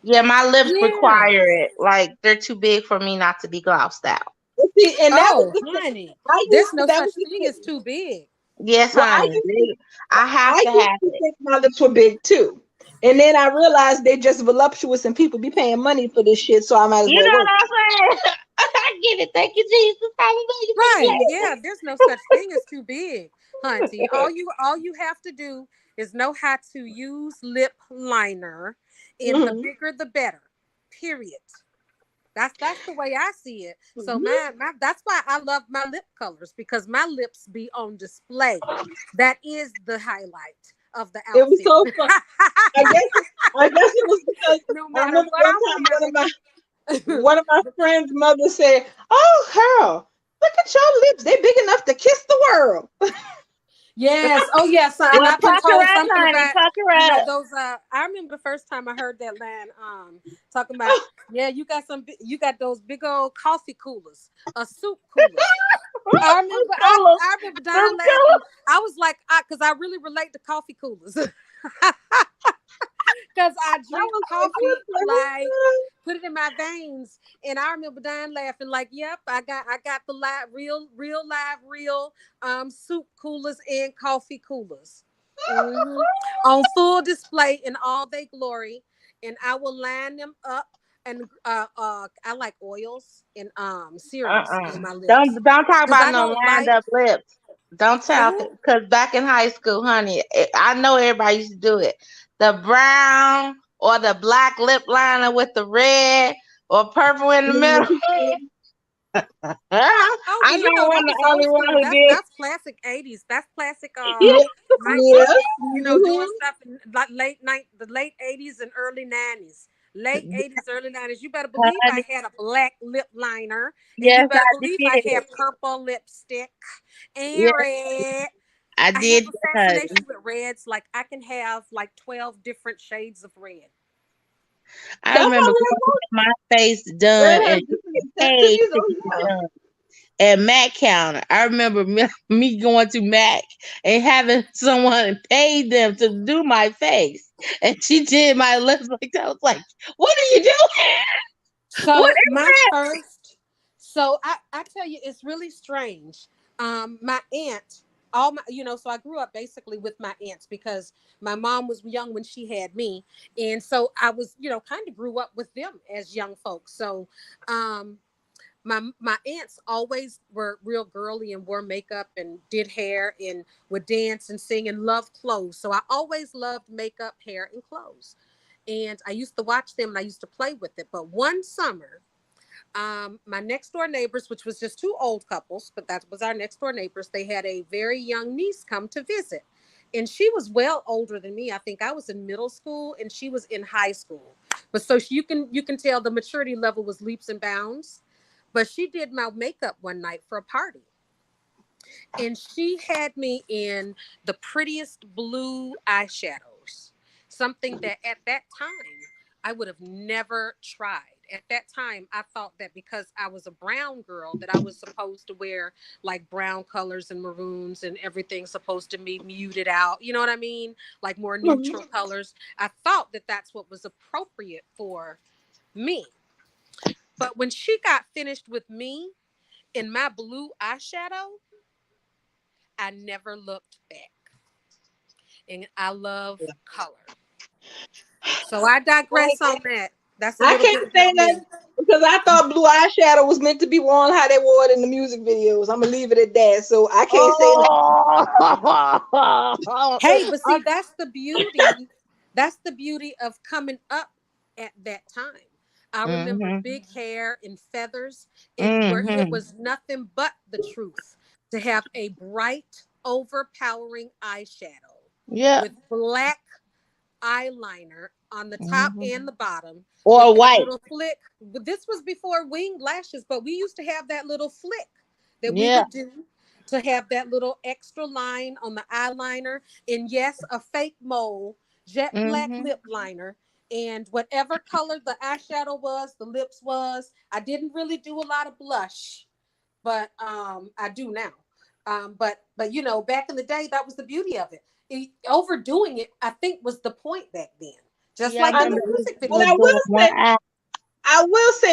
Yeah, my lips Yeah. require it. Like they're too big for me not to be glossed out. See, and that was Oh, the thing. honey, I used there's to, no that such was the thing as thing. too big. Yes, Well, honey. I have I to used have to it. think my lips were big too. And then I realized they're just voluptuous and people be paying money for this shit, so I might as You well know work. what I'm saying? I get it. Thank you, Jesus. Hallelujah. Thank Right. you. Yeah, there's no such thing as too big, hunty. All you have to do is know how to use lip liner, and the Hmm. bigger the better. Period. That's the way I see it. So Hmm. my that's why I love my lip colors because my lips be on display. That is the highlight of the It was outfit. so fun. I guess I guess it was because No I matter remember what one I'm time wearing. one of my friends' mother said, "Oh, Carol, look at your lips. They're big enough to kiss the world." Yes. Oh, yes. And Well, I've been pucker told up, something honey. about, Pucker up. those. I remember the first time I heard that line. Talking about, yeah, you got those big old coffee coolers, soup coolers. I remember, Cool. I remember dying Cool. laughing. I was like, because I really relate to coffee coolers. Because I I drink was coffee, like, like put it in my veins. And I remember dying laughing, like, yep, I got the live, real soup coolers and coffee coolers. hmm On full display in all their glory. And I will line them up, and I like oils and serums Uh-uh. on my lips. Don't talk Because about I no don't lined like up lips. Don't talk, uh because back in high school, honey, I know everybody used to do it. The brown or the black lip liner with the red or purple in the middle. Oh, well, I know I that wasn't was the old only one school. who That's did. that's classic 80s. That's classic Yeah. yeah, Mike yeah. Bucket, doing Mhm. stuff in like the late 80s and early 90s. Late 80s, early 90s. You better believe I Honey, had a black lip liner, and you yes, better I believe I did. had purple lipstick and Yes, red. I I have did, a honey. fascination with reds. Like I can have like 12 different shades of red. I That's how remember red going to goes. get my face done Red has and different getting paid intensities. to Oh get it yeah. done at Mac counter. I remember me going to Mac and having someone pay them to do my face. And she did my lips like that. I was like, what are you doing? What So is my that? first, so I tell you, it's really strange. My aunt, all my, so I grew up basically with my aunts because my mom was young when she had me, and so I was, kind of grew up with them as young folks. So, um, my aunts always were real girly and wore makeup and did hair and would dance and sing and love clothes. So I always loved makeup, hair, and clothes. And I used to watch them and I used to play with it. But one summer, my next door neighbors, which was just two old couples, but that was our next door neighbors, they had a very young niece come to visit. And she was well older than me. I think I was in middle school and she was in high school. But so you can tell the maturity level was leaps and bounds. But she did my makeup one night for a party. And she had me in the prettiest blue eyeshadows, something that at that time I would have never tried. At that time, I thought that because I was a brown girl, that I was supposed to wear like brown colors and maroons and everything supposed to be muted out. You know what I mean? Like more Mhm. neutral colors. I thought that that's what was appropriate for me. But when she got finished with me in my blue eyeshadow, I never looked back. And I love color. So I digress on that. That's a I little can't bit say about that me. because I thought blue eyeshadow was meant to be worn how they wore it in the music videos. I'm gonna leave it at that. So I can't say that. Oh, Hey, but see, that's the beauty. That's the beauty of coming up at that time. I remember mm-hmm, big hair and feathers, and where it mm-hmm. was nothing but the truth to have a bright, overpowering eyeshadow Yep. with black eyeliner on the top Mm-hmm. and the bottom with Or that white. little flick. But this was before winged lashes, but we used to have that little flick that we Yeah. would do to have that little extra line on the eyeliner. And yes, a fake mole, jet black Mm-hmm. lip liner. And whatever color the eyeshadow was, the lips was. I didn't really do a lot of blush, but I do now. But back in the day, that was the beauty of it. Overdoing it, I think, was the point back then. Just Yeah, I like in And, the remember music and I videos. doing will one say eye.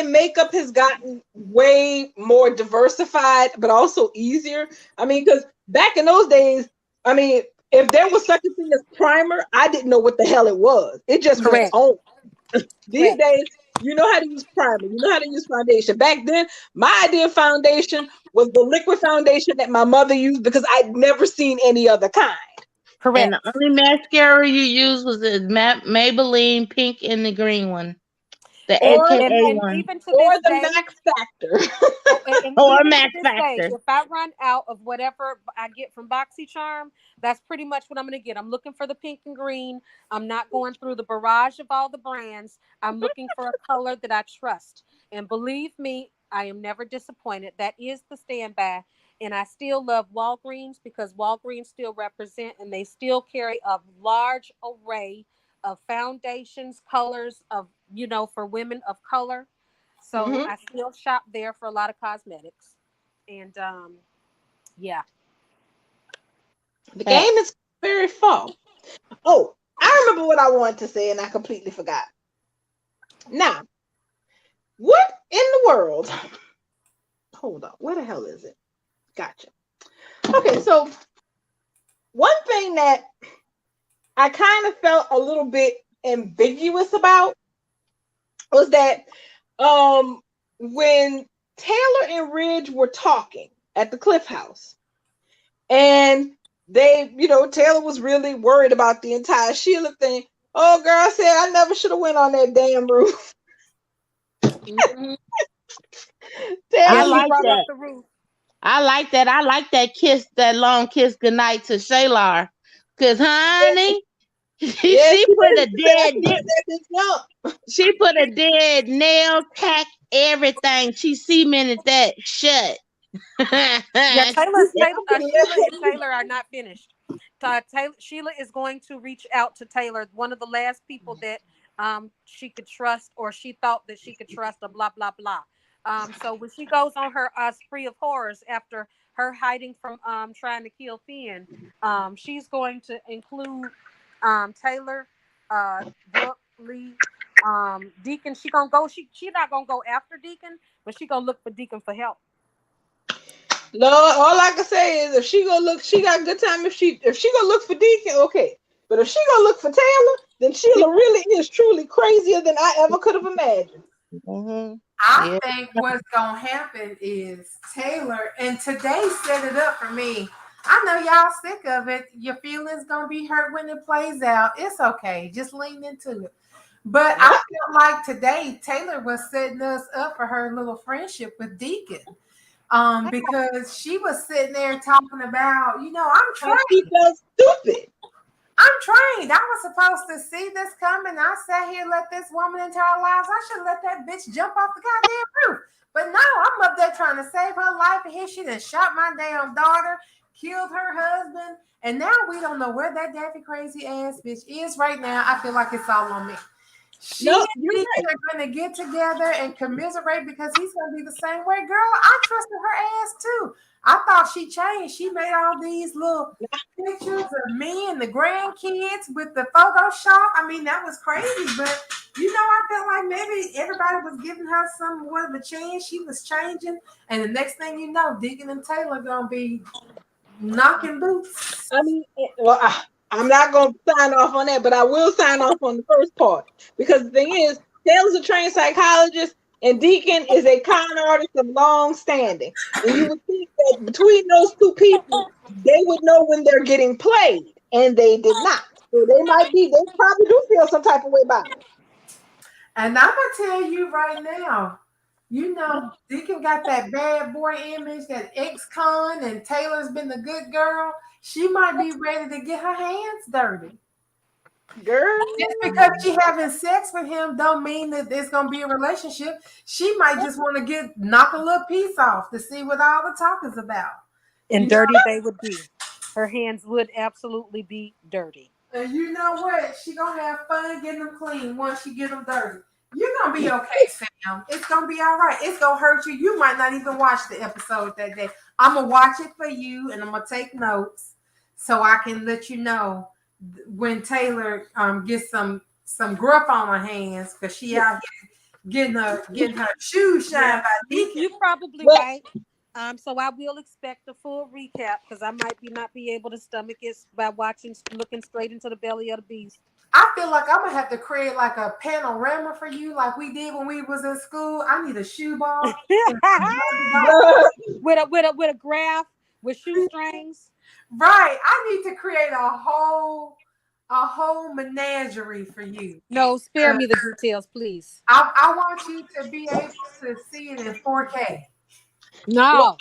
makeup has gotten way more diversified, but also easier. I mean, because back in those days, I mean, if there was such a thing as primer, I didn't know what the hell it was. It just went Correct. on. These Correct. days, you know how to use primer, you know how to use foundation. Back then, my idea of foundation was the liquid foundation that my mother used because I'd never seen any other kind. And the Correct. only mascara you used was the Maybelline pink and the green one, the Or AKA And one, even to or this the day, Max Factor. oh, and or even to Max this day, Factor. if I run out of whatever I get from BoxyCharm, that's pretty much what I'm going to get. I'm looking for the pink and green. I'm not going through the barrage of all the brands. I'm looking for a color that I trust. And believe me, I am never disappointed. That is the standby. And I still love Walgreens because Walgreens still represent and they still carry a large array of foundations, colors of, for women of color. So Mhm. I still shop there for a lot of cosmetics. And yeah. The Fact. game is very far. Oh, I remember what I wanted to say and I completely forgot. Now, what in the world? Hold on. Where the hell is it? Gotcha. Okay, so one thing that I kind of felt a little bit ambiguous about was that when Taylor and Ridge were talking at the Cliff House, and they, Taylor was really worried about the entire Sheila thing. Oh, girl, I said I never should have went on that damn roof. Mhm. Yeah, I she like brought up that. the roof. I like that. I like that kiss, that long kiss goodnight to Shaylar. Cause honey, Yeah, she put a dead she she put a dead nail, tack, everything. She cemented that shut. Yeah, Sheila and said, Taylor are not finished. Sheila is going to reach out to Taylor, one of the last people that she could trust, or she thought that she could trust, or blah blah blah. So when she goes on her spree of horrors after her hiding from trying to kill Finn, she's going to include Taylor, Brooke, Lee, Deacon. She gonna go. She not gonna go after Deacon, but she gonna look for Deacon for help. Lord, all I can say is if she gonna look, she got a good time. If she gonna look for Deacon, okay. But if she gonna look for Taylor, then Sheila really is truly crazier than I ever could have imagined. Mm-hmm. I Yeah. think what's gonna happen is Taylor, and today set it up for me. I know y'all sick of it. Your feelings gonna be hurt when it plays out. It's okay. Just lean into it. But I feel like today Taylor was setting us up for her little friendship with Deacon. Because she was sitting there talking about, I'm How she trained. felt stupid. I'm trained. I was supposed to see this coming. I sat here, let this woman into our lives. I should let that bitch jump off the goddamn roof. But no, I'm up there trying to save her life. And here she done shot my damn daughter, killed her husband. And now we don't know where that daffy crazy ass bitch is right now. I feel like it's all on me. She No, and you're Deacon right. are going to get together and commiserate because he's going to be the same way. Girl, I trusted her ass too. I thought she changed. She made all these little pictures of me and the grandkids with the Photoshop. I mean, that was crazy, but I felt like maybe everybody was giving her somewhat of a chance. She was changing, and the next thing you know, Deacon and Taylor gonna be knocking boots. I mean, well, I'm not going to sign off on that, but I will sign off on the first part because the thing is, Taylor's a trained psychologist and Deacon is a con artist of long standing. And you would think that between those two people, they would know when they're getting played, and they did not. So they probably do feel some type of way about it. And I'm gonna tell you right now, Deacon got that bad boy image, that ex-con, and Taylor's been the good girl. She might be ready to get her hands dirty. Girl. Just because she having sex with him don't mean that there's gonna be a relationship. She might just want to knock a little piece off to see what all the talk is about. And You know, dirty they would be. Her hands would absolutely be dirty. and you know what? She gonna have fun getting them clean once she get them dirty. You're gonna be okay, Sam. It's gonna be all right. It's gonna hurt you. You might not even watch the episode that day. I'm gonna watch it for you, and I'm gonna take notes so I can let you know when Taylor gets some gruff on her hands because she out here getting her shoes shined by Deacon. You're probably Well, right. So I will expect a full recap because I might not be able to stomach it by looking straight into the belly of the beast. I feel like I'm gonna have to create like a panorama for you, like we did when we was in school. I need a shoe ball with a graph with shoestrings. right. I need to create a whole menagerie for you. No, spare me the details, please. I want you to be able to see it in 4K. No.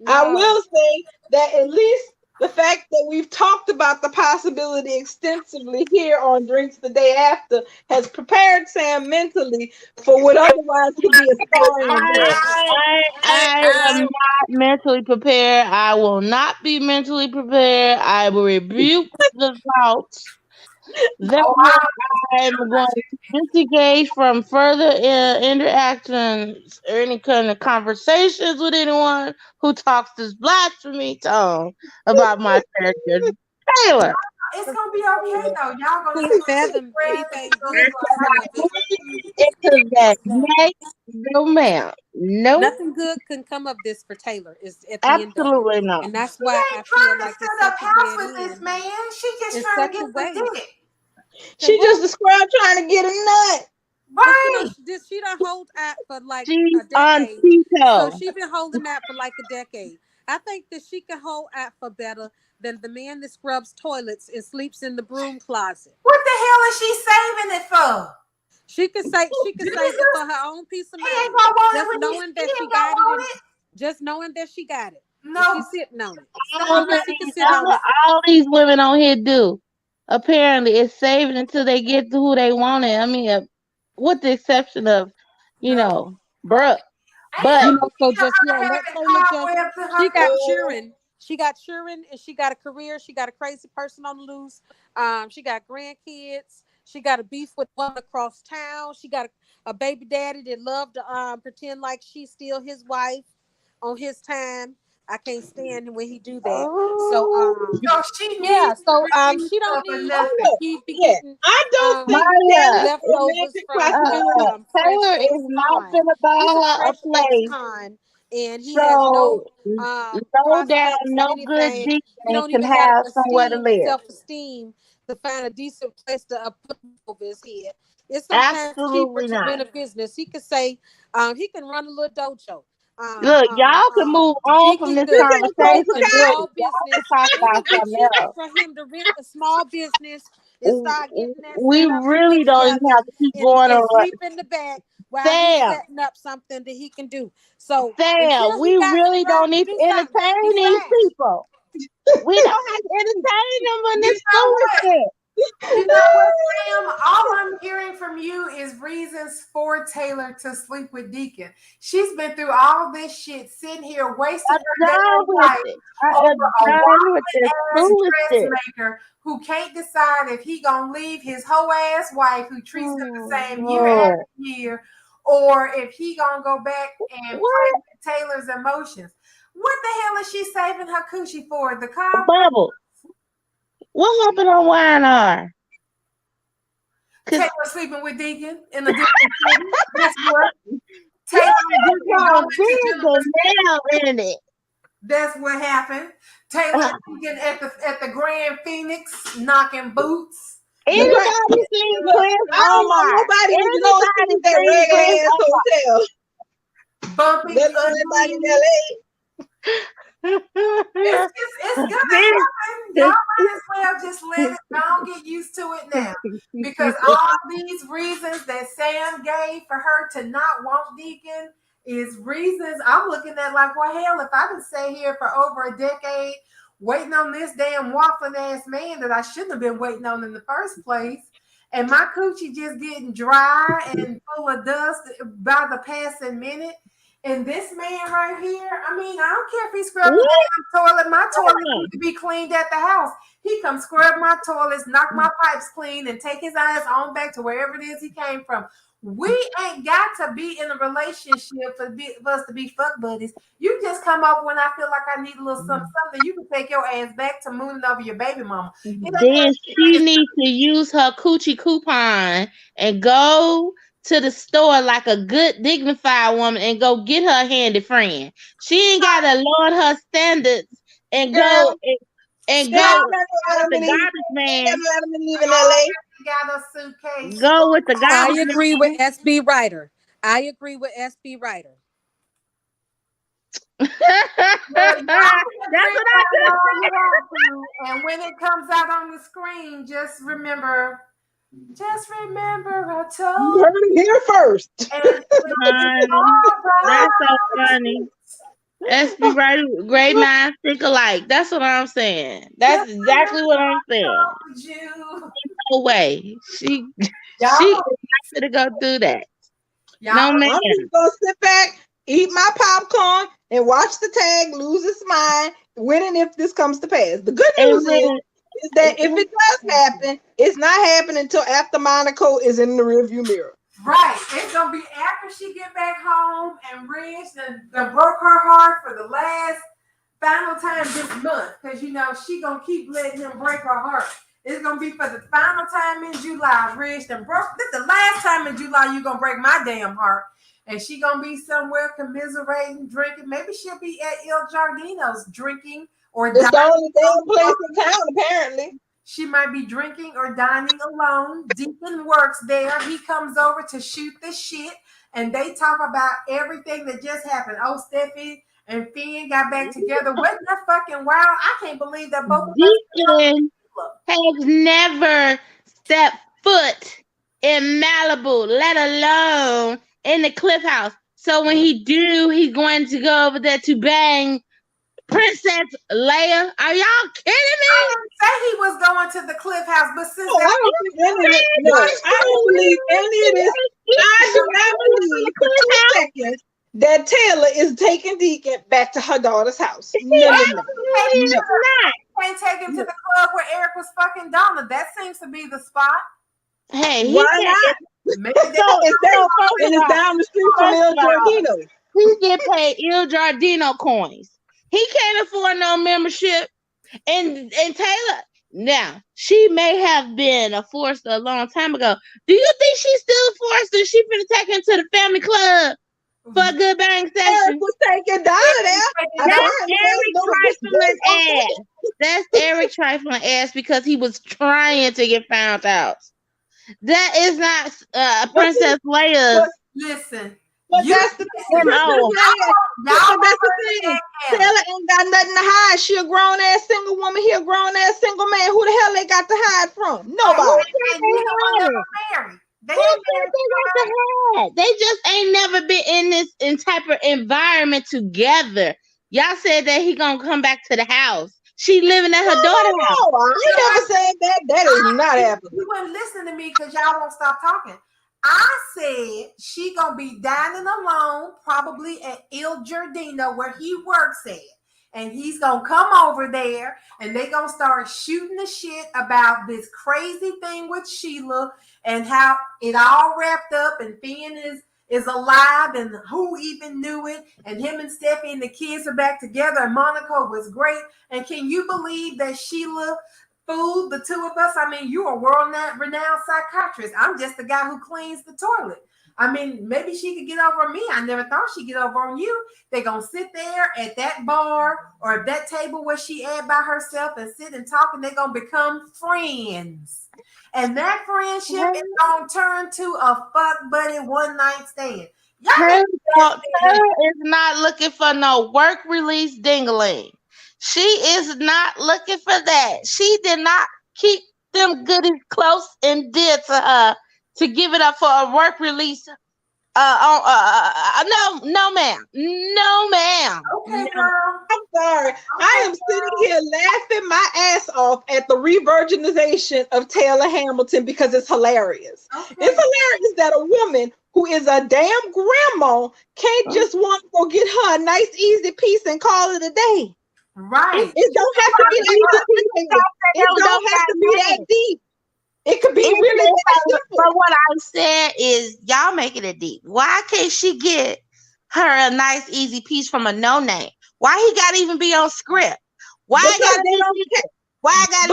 I will say that at least the fact that we've talked about the possibility extensively here on Drinks the Day After has prepared Sam mentally for what otherwise could be a scarring event. I am not mentally prepared. I will not be mentally prepared. I will rebuke the thoughts. Therefore, I am going to disengage from further interactions or any kind of conversations with anyone who talks this blasphemy tone about my character, Taylor. it's gonna be okay though. Y'all gonna Queen take Fathom, bread. anything It's gonna good be can come of it. Into that Exactly. next, no ma'am. No, Nothing good can come of this for Taylor. Is at the end of it, absolutely not. and that's She why I ain't feel trying to like it's set up such a house dead with this end. man. She just It's trying to such get a the waste. dick. She just described trying to get a nut. But Right. she don't hold that for like She's a on decade. So keto. she been holding that for like a decade. I think that she can hold that for better than the man that scrubs toilets and sleeps in the broom closet. What the hell is she saving it for? She could save it for her own peace of He ain't mind. gonna want it Just when knowing he that she ain't gonna got it want and it. just knowing that she got it. And No. she's sitting on it. All Long as she can sit on it. these women on here do, apparently, is saving until they get to who they want it. I mean, with the exception of, No. Brooke. Ain't But no So need of just her let having Taylor just cobwebs in she her got coochie. cheering. She got cheering and she got a career. She got a crazy person on the loose. She got grandkids. She got a beef with one across town. She got a baby daddy that loved to pretend like she's still his wife on his time. I can't stand when he do that. So So she yeah, needs so to release she don't her for need nothing. to keep be Yeah, getting I don't think Maya, leftovers romantic from possibility. Fresh Taylor Ex is not Con. gonna buy He's a her a Fresh Ex place. Con, and he has no So low down, prospects of no good anything. He deacon don't can even have have somewhere to esteem, live. self-esteem to find a decent place to put over his head. It's sometimes cheaper Absolutely to not. rent a business. He could say, he can run a little dojo. Look, y'all can move on from Deacon this could You think rent conversation. Cobra a Kai? small Really, y'all business. can talk It about would be something cheaper else. for him to rent a small business and start getting that We set up and put really don't even together have to keep and, going and on. sleep in the back while he's Sam, setting up something that he can do. So Sam, until he we got the really drive don't to need do to something, entertain he's these trash. people. We don't have to entertain them on You this know what? foolishness. You know what, Sam? All I'm hearing from you is reasons for Taylor to sleep with Deacon. She's been through all this shit, sitting here wasting I'm her done damn with life it. I over am a done with this wobbly ass foolishness. dressmaker who can't decide if he gonna leave his hoe ass wife who treats him the Oh, same year Lord. after year, or if he gonna go back and play What? with Taylor's emotions. What the hell is she saving her coochie for? The car? Bubble. What happened on YNR? Taylor sleeping with Deacon in a different city. Guess what? Taylor and You Deacon gonna going dig to the Jennifer's. nail in it. That's what happened. Taylor and Deacon at the Grand Phoenix knocking boots. The Looking crack. Anybody seen Look, Chris I don't want Omar? nobody to go Anybody see that seen Chris ragged ass hotel. bumping, Let alone anybody in LA. Omar? it's gonna happen. Y'all might as well just let it. Don't get used to it now, because all these reasons that Sam gave for her to not want Deacon is reasons I'm looking at like, well, hell, if I can stay here for over a decade waiting on this damn waffling ass man that I shouldn't have been waiting on in the first place, and my coochie just getting dry and full of dust by the passing minute. And this man right here, I mean, I don't care if he scrubbed the damn toilet. My toilet needs to be cleaned at the house. He come scrub my toilets, knock my pipes clean, and take his ass on back to wherever it is he came from. We ain't got to be in a relationship for us to be fuck buddies. You just come up when I feel like I need a little something. You can take your ass back to mooning over your baby mama. It ain't Then that she serious. needs to use her coochie coupon and go to the store like a good dignified woman and go get her handy friend. She ain't gotta lower her standards and Girl, and they go ain't never with let the me leave. garbage man. Never let me leave in LA. Already got a suitcase. Go with the I garbage agree with man. SB Writer. I agree with SB Writer. Well, y'all can That's agree what I about it just all you want to, and when it comes out on the screen, just remember I You told heard it here first. you, and it's funny. all That's so right. funny. SB right, great minds think alike. That's what I'm saying. That's Just exactly what I'm saying. told you. No way. She Y'all, is not gonna go through that. y'all, No man. I'm just gonna sit back, eat my popcorn, and watch the tag lose its mind when and if this comes to pass. The good And news when is that if it does happen, it's not happening until after Monaco is in the rearview mirror. right. It's gonna be after she get back home and Rich done broke her heart for the last final time this month, because you know she gonna keep letting him break her heart. It's gonna be for the final time in July, Rich and Brooke. This is the last time in July you're gonna break my damn heart. And she gonna be somewhere commiserating, drinking. Maybe she'll be at Il Giardino's drinking or It's the dining. only damn place in town, apparently. She might be drinking or dining alone. Deacon works there. He comes over to shoot the shit, and they talk about everything that just happened. Oh, Steffi and Finn got back together. Wasn't that fucking wild? I can't believe that both of Deacon us. has never stepped foot in Malibu, let alone in the Cliff House. So when he do, he's going to go over there to bang Princess Leia. Are y'all kidding me? I didn't say he was going to the Cliff House, but since No, I don't think any of it. No, I don't believe any of this. I do not believe for 2 seconds that Taylor is taking Deacon back to her daughter's house. No. He's not. can't take him to the club where Eric was fucking Donna. That seems to be the spot. Hey, Why not? Maybe It's down the street from Il Giardino. He get paid Il Giardino coins. He can't afford no membership. And Taylor, now, she may have been a forster a long time ago. Do you think she's still a forster? She finna take him to the family club for a good bang session. Eric was taking Donna there. That's Eric trifling ass. That's Eric trifling ass because he was trying to get found out. That is not Princess Leia's. Listen. But that's the thing. Taylor ain't got nothing to hide. She a grown ass single woman. He a grown ass single man. Who the hell they got to hide from? Nobody. They just ain't never been in this type of environment together. Y'all said that he gonna come back to the house. She living at her daughter's house. No, I never said that. That is not happening. You wouldn't listen to me because y'all won't stop talking. I said she gonna be dining alone, probably at Il Giardino where he works at. And he's gonna come over there and they gonna start shooting the shit about this crazy thing with Sheila and how it all wrapped up and Finn is alive and who even knew it, and him and Steffi and the kids are back together and Monaco was great. And can you believe that Sheila fooled the two of us? I mean, you are a world-renowned psychiatrist. I'm just the guy who cleans the toilet. I mean, maybe she could get over on me. I never thought she'd get over on you. They're going to sit there at that bar or at that table where she at by herself and sit and talk, and they're going to become friends. And that friendship is going to turn to a fuck buddy one-night stand. Taylor is not looking for no work release dingling. She is not looking for that. She did not keep them goodies close and dear to her to give it up for a work release. No, ma'am. No, ma'am. Okay, girl. I'm sorry. I am sitting here laughing my ass off at the re-virginization of Taylor Hamilton because it's hilarious. Okay. It's hilarious that a woman who is a damn grandma can't just want to go get her a nice, easy piece and call it a day. Right. It don't have to be it don't have to be that deep. It could be really that simple. But what I said is, y'all making it deep. Why can't she get her a nice, easy piece from a no-name? Why he got to even be on script? Why I got to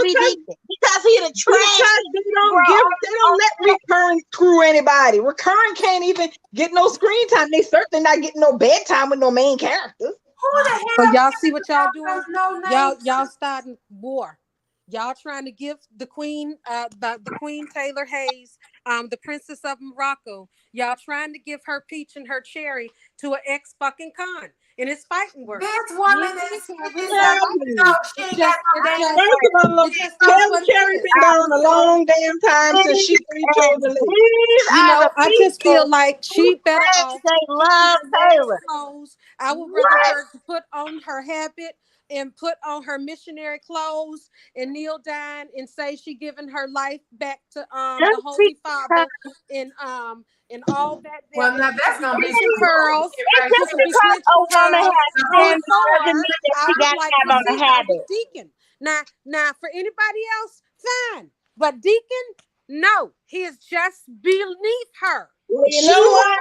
be decent? Because he the trash. Because they don't let recurring screw anybody. Recurring can't even get no screen time. They certainly not getting no bedtime with no main characters. Who the hell? So y'all see what y'all doing? No Y'all starting war. Y'all trying to give the queen, the Queen Taylor Hayes, the Princess of Morocco. Y'all trying to give her peach and her cherry to an ex fucking con, and it's fighting words. This woman is Taylor Cherry been gone a long damn time since she chose to leave. I just feel like she better off. They love Taylor. I would rather her to put on her habit and put on her missionary clothes and kneel down and say she giving her life back to the Holy Father and all that. Well, now that's gonna be pearls. Just because a woman has friends doesn't mean that she got to have on a habit. Deacon. Now, for anybody else, fine, but Deacon, no, he is just beneath her. Well, you know what?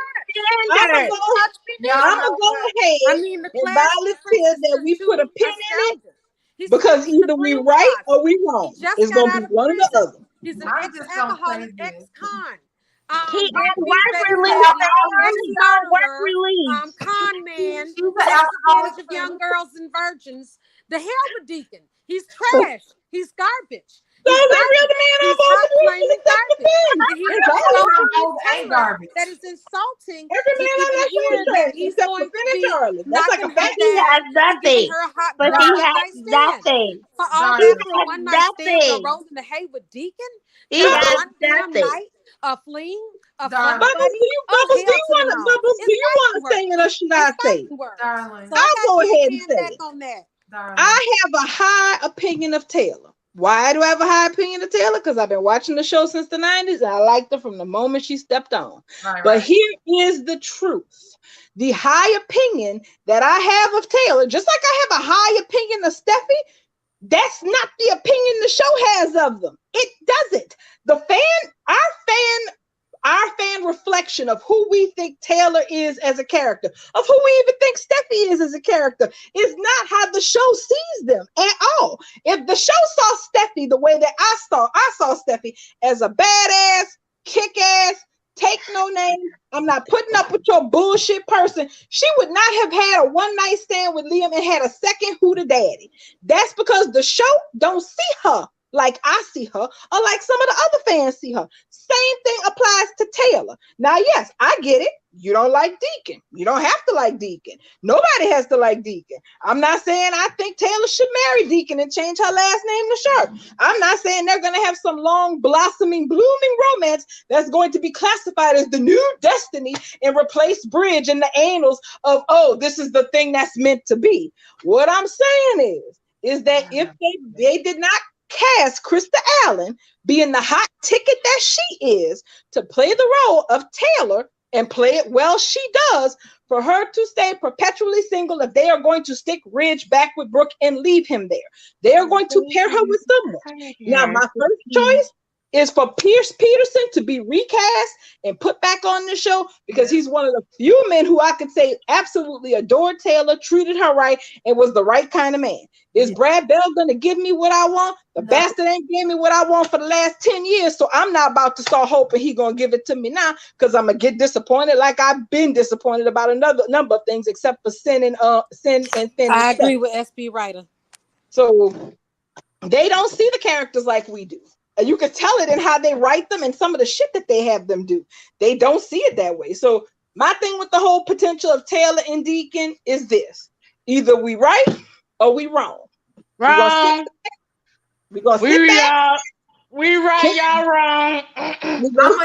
I'm gonna go ahead. I mean, the and volunteer that we put a pin in it. Because he's a either we brainwash. right or we He wrong. just It's got gonna out be of one or the prison. other. He's an I'm just gonna say ex-alcoholic, this. ex-con. He He's on beat work baby release, daddy, man. He's on work ex-murderer, release. con man, She's an takes alcoholic advantage of too. young girls and virgins. The hell with Deacon. He's trash. He's garbage. So He's is that real garbage. the man on He's both hot of them? flaming garbage. And he It's is all so about Old and Taylor garbage. that is insulting every to man on even that show hear is that trash, he's except going for to Finn and be Charlie. That's like knocking a her fact. He has down and giving nothing. her a hot But one he night has stand. nothing. For all Darling. that, for a He one has night stand, go nothing. rolling the hay with Deacon. He For has one damn nothing. night, a fling, a Darling. fuck Bubbles, buddy. do you Oh, Bubbles, do hell you to the want to no. Bubbles, do It's you want fighting to say words. it or should I It's say fighting it? words. Darling. So I I'll got go you ahead and hand say back it. on that. Darling. I have a high opinion of Taylor. Why do I have a high opinion of Taylor? Because I've been watching the show since the 90s and I liked her from the moment she stepped on. Right, But right. here is the truth. The high opinion that I have of Taylor, just like I have a high opinion of Steffi, that's not the opinion the show has of them. It doesn't. Our fan reflection of who we think Taylor is as a character, of who we even think Steffi is as a character, is not how the show sees them at all. If the show saw Steffi the way that I saw Steffi as a badass, kick-ass, take no name, I'm not putting up with your bullshit person, she would not have had a one-night stand with Liam and had a second hooter daddy. That's because the show don't see her like I see her, or like some of the other fans see her. Same thing applies to Taylor. Now, yes, I get it. You don't like Deacon. You don't have to like Deacon. Nobody has to like Deacon. I'm not saying I think Taylor should marry Deacon and change her last name to Sharp. I'm not saying they're going to have some long, blossoming, blooming romance that's going to be classified as the new destiny and replace Bridge in the annals of, oh, this is the thing that's meant to be. What I'm saying is that if they did not cast Krista Allen being the hot ticket that she is to play the role of Taylor and play it well she does, for her to stay perpetually single, if they are going to stick Ridge back with Brooke and leave him there, they are going to pair her with someone. Now, my first choice is for Pierce Peterson to be recast and put back on the show, because he's one of the few men who I could say absolutely adored Taylor, treated her right, and was the right kind of man. Is Brad Bell going to give me what I want? The bastard ain't gave me what I want for the last 10 years, so I'm not about to start hoping he going to give it to me now, because I'm going to get disappointed like I've been disappointed about another number of things, except for Sin and Finn. I agree with SB Writer. So they don't see the characters like we do. You can tell it in how they write them and some of the shit that they have them do. They don't see it that way. So my thing with the whole potential of Taylor and Deacon is this: either we right or we wrong. Wrong. We're gonna sit back. We right, y'all wrong. We're gonna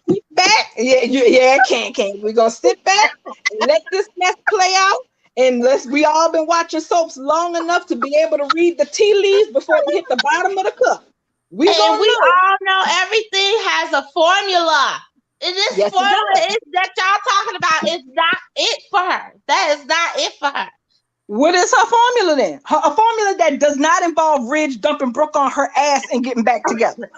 sit back. Yeah, can't. We're gonna sit back and let this mess play out. Unless we all been watching soaps long enough to be able to read the tea leaves before they hit the bottom of the cup. We all know everything has a formula. And this formula is that y'all talking about is not it for her. That is not it for her. What is her formula then? A formula that does not involve Ridge dumping Brooke on her ass and getting back together.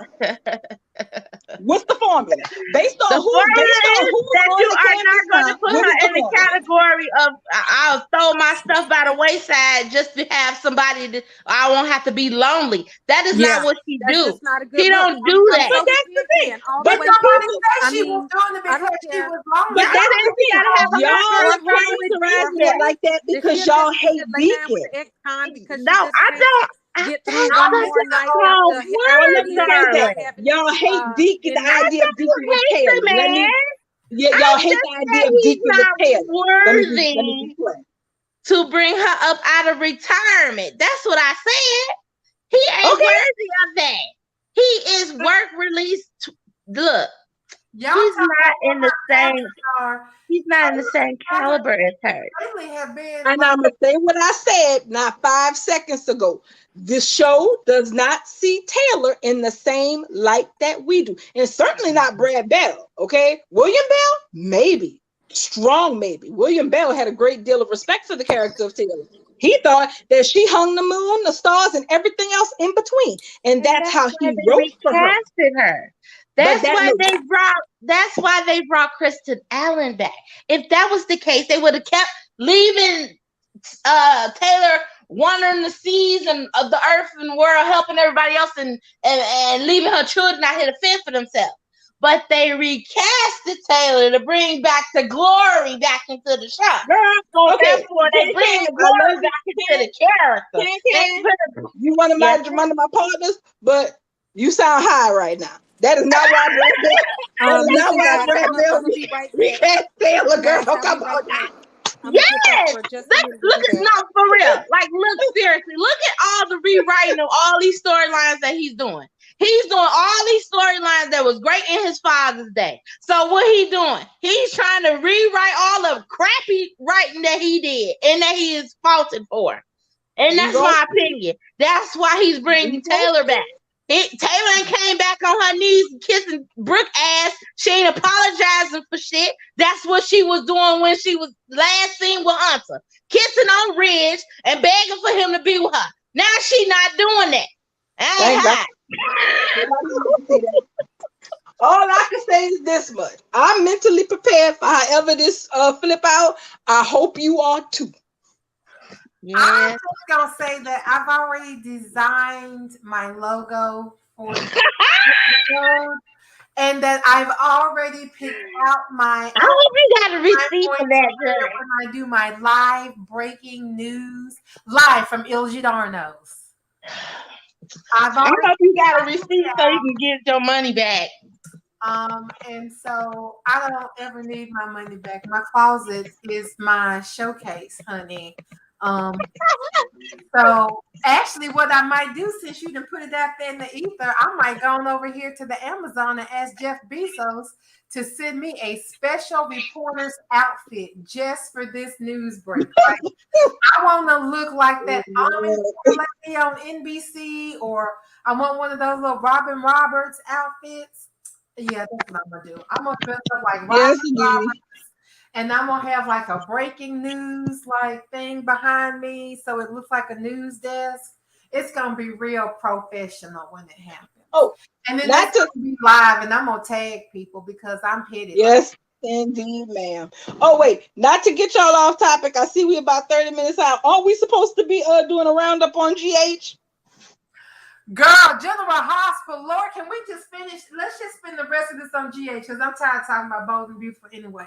What's the formula? Based on who that you are not going to put her in the category of I'll throw my stuff by the wayside just to have somebody that I won't have to be lonely. That is not what she do. She don't do that. But that's the thing. But nobody said she was doing it because she was lonely. But that's the thing. Y'all are characterizing it like that because y'all hate Deacon. No, I don't. Y'all hate Deacon, the idea of Deacon with Taylor. Y'all hate the idea of Deacon with Taylor. Worthy to bring her up out of retirement. That's what I said. He ain't worthy of that. He is work release. Look, he's not in the same. He's not in the same caliber as her. And I'm gonna say what I said not 5 seconds ago. This show does not see Taylor in the same light that we do, and certainly not Brad Bell. Okay, William Bell, maybe, strong maybe. William Bell had a great deal of respect for the character of Taylor. He thought that she hung the moon, the stars, and everything else in between, and that's how he wrote for her. That's why they brought Kristen Allen back. If that was the case, they would have kept leaving Taylor wandering the seas and of the earth and the world, helping everybody else and leaving her children out here to fend for themselves. But they recasted Taylor to bring back the glory back into the show. Girl, So okay. therefore, they bring the glory back into the character. You one of my partners, but you sound high right now. That is not why that is not why Brad Bell recast Taylor, girl. Come on now. Yes, look at no for real. Like, look seriously. Look at all the rewriting of all these storylines that he's doing. He's doing all these storylines that was great in his father's day. So what he doing? He's trying to rewrite all the crappy writing that he did and that he is faulted for. And that's my opinion. That's why he's bringing Taylor back. Taylor came back on her knees kissing Brooke ass. She ain't apologizing for shit. That's what she was doing when she was last seen with Hunter. Kissing on Ridge and begging for him to be with her. Now she not doing that. All I can say is this much. I'm mentally prepared for however this flip out. I hope you are too. Yeah. I'm just gonna say that I've already designed my logo for the episode, and that I've already picked out my. I hope you got a receipt for that. When I do my live breaking news, live from Il Giorno's. I hope you got a receipt so you can get your money back. And so I don't ever need my money back. My closet is my showcase, honey. So actually what I might do, since you done put it out there in the ether, I might go on over here to the Amazon and ask Jeff Bezos to send me a special reporter's outfit just for this news break. Like, I want to look like that lady on NBC, or I want one of those little Robin Roberts outfits. Yeah, that's what I'm gonna do. I'm gonna dress up like Robin Roberts, and I'm gonna have like a breaking news like thing behind me, so it looks like a news desk. It's gonna be real professional when it happens. Oh, and then that's gonna be live, and I'm gonna tag people because I'm headed. Yes, indeed, ma'am. Oh wait, not to get y'all off topic. I see we about 30 minutes out. Aren't we supposed to be doing a roundup on GH? Girl, General Hospital, Lord, can we just finish? Let's just spend the rest of this on GH because I'm tired of talking about Bold and Beautiful anyway.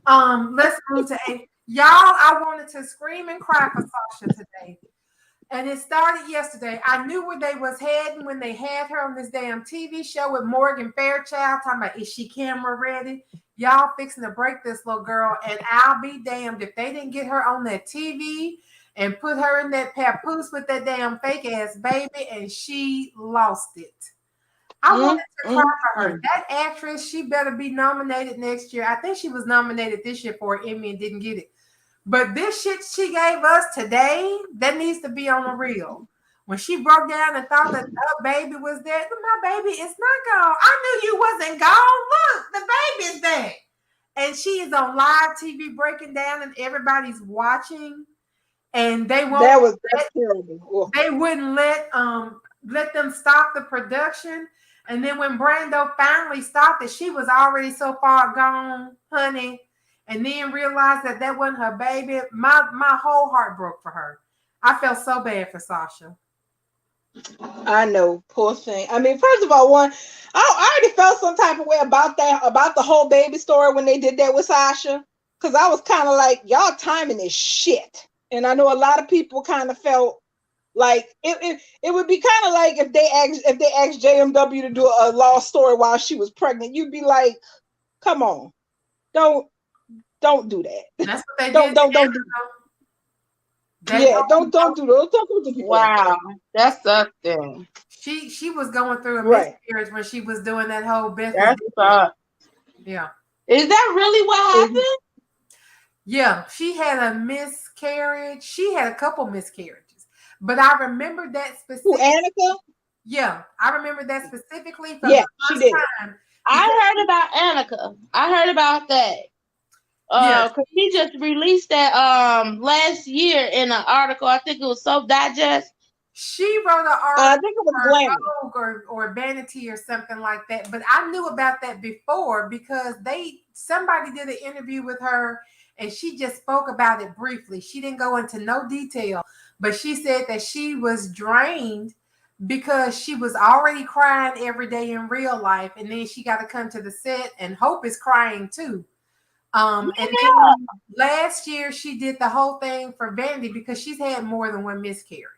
Let's move to A. Y'all, I wanted to scream and cry for Sasha today. And it started yesterday. I knew where they was heading when they had her on this damn TV show with Morgan Fairchild talking about, is she camera ready? Y'all fixing to break this little girl. And I'll be damned if they didn't get her on that TV and put her in that papoose with that damn fake ass baby, and she lost it. I wanted to cry for her. That actress, she better be nominated next year. I think she was nominated this year for an Emmy and didn't get it. But this shit she gave us today, that needs to be on the reel. When she broke down and thought that her baby was there, my baby is not gone. I knew you wasn't gone. Look, the baby's there. And she is on live TV breaking down and everybody's watching. And they won't. That was terrible. They wouldn't let them stop the production. And then when Brando finally stopped it, she was already so far gone, honey. And then realized that wasn't her baby. My whole heart broke for her. I felt so bad for Sasha. I know, poor thing. I mean, first of all, I already felt some type of way about the whole baby story when they did that with Sasha. Because I was kind of like, y'all timing is shit. And I know a lot of people kind of felt like it would be kind of like if they asked JMW to do a lost story while she was pregnant. You'd be like, come on, don't do that. That's what they don't did. Don't do that. Yeah, don't do those. Don't do people. Wow, that's something. She was going through a miscarriage when she was doing that whole business. Yeah. Is that really what happened? Yeah, she had a miscarriage. She had a couple miscarriages, but I remember that specifically. Who, Annika? Yeah, I remember that specifically. From the first she did. Time. I heard about Annika. I heard about that. Because he just released that last year in an article. I think it was Soap Digest. She wrote an article. I think it was Vogue or Vanity or something like that. But I knew about that before because somebody did an interview with her and she just spoke about it briefly. She didn't go into no detail. But she said that she was drained because she was already crying every day in real life, and then she got to come to the set, and Hope is crying too. And then last year she did the whole thing for Vandy because she's had more than one miscarriage.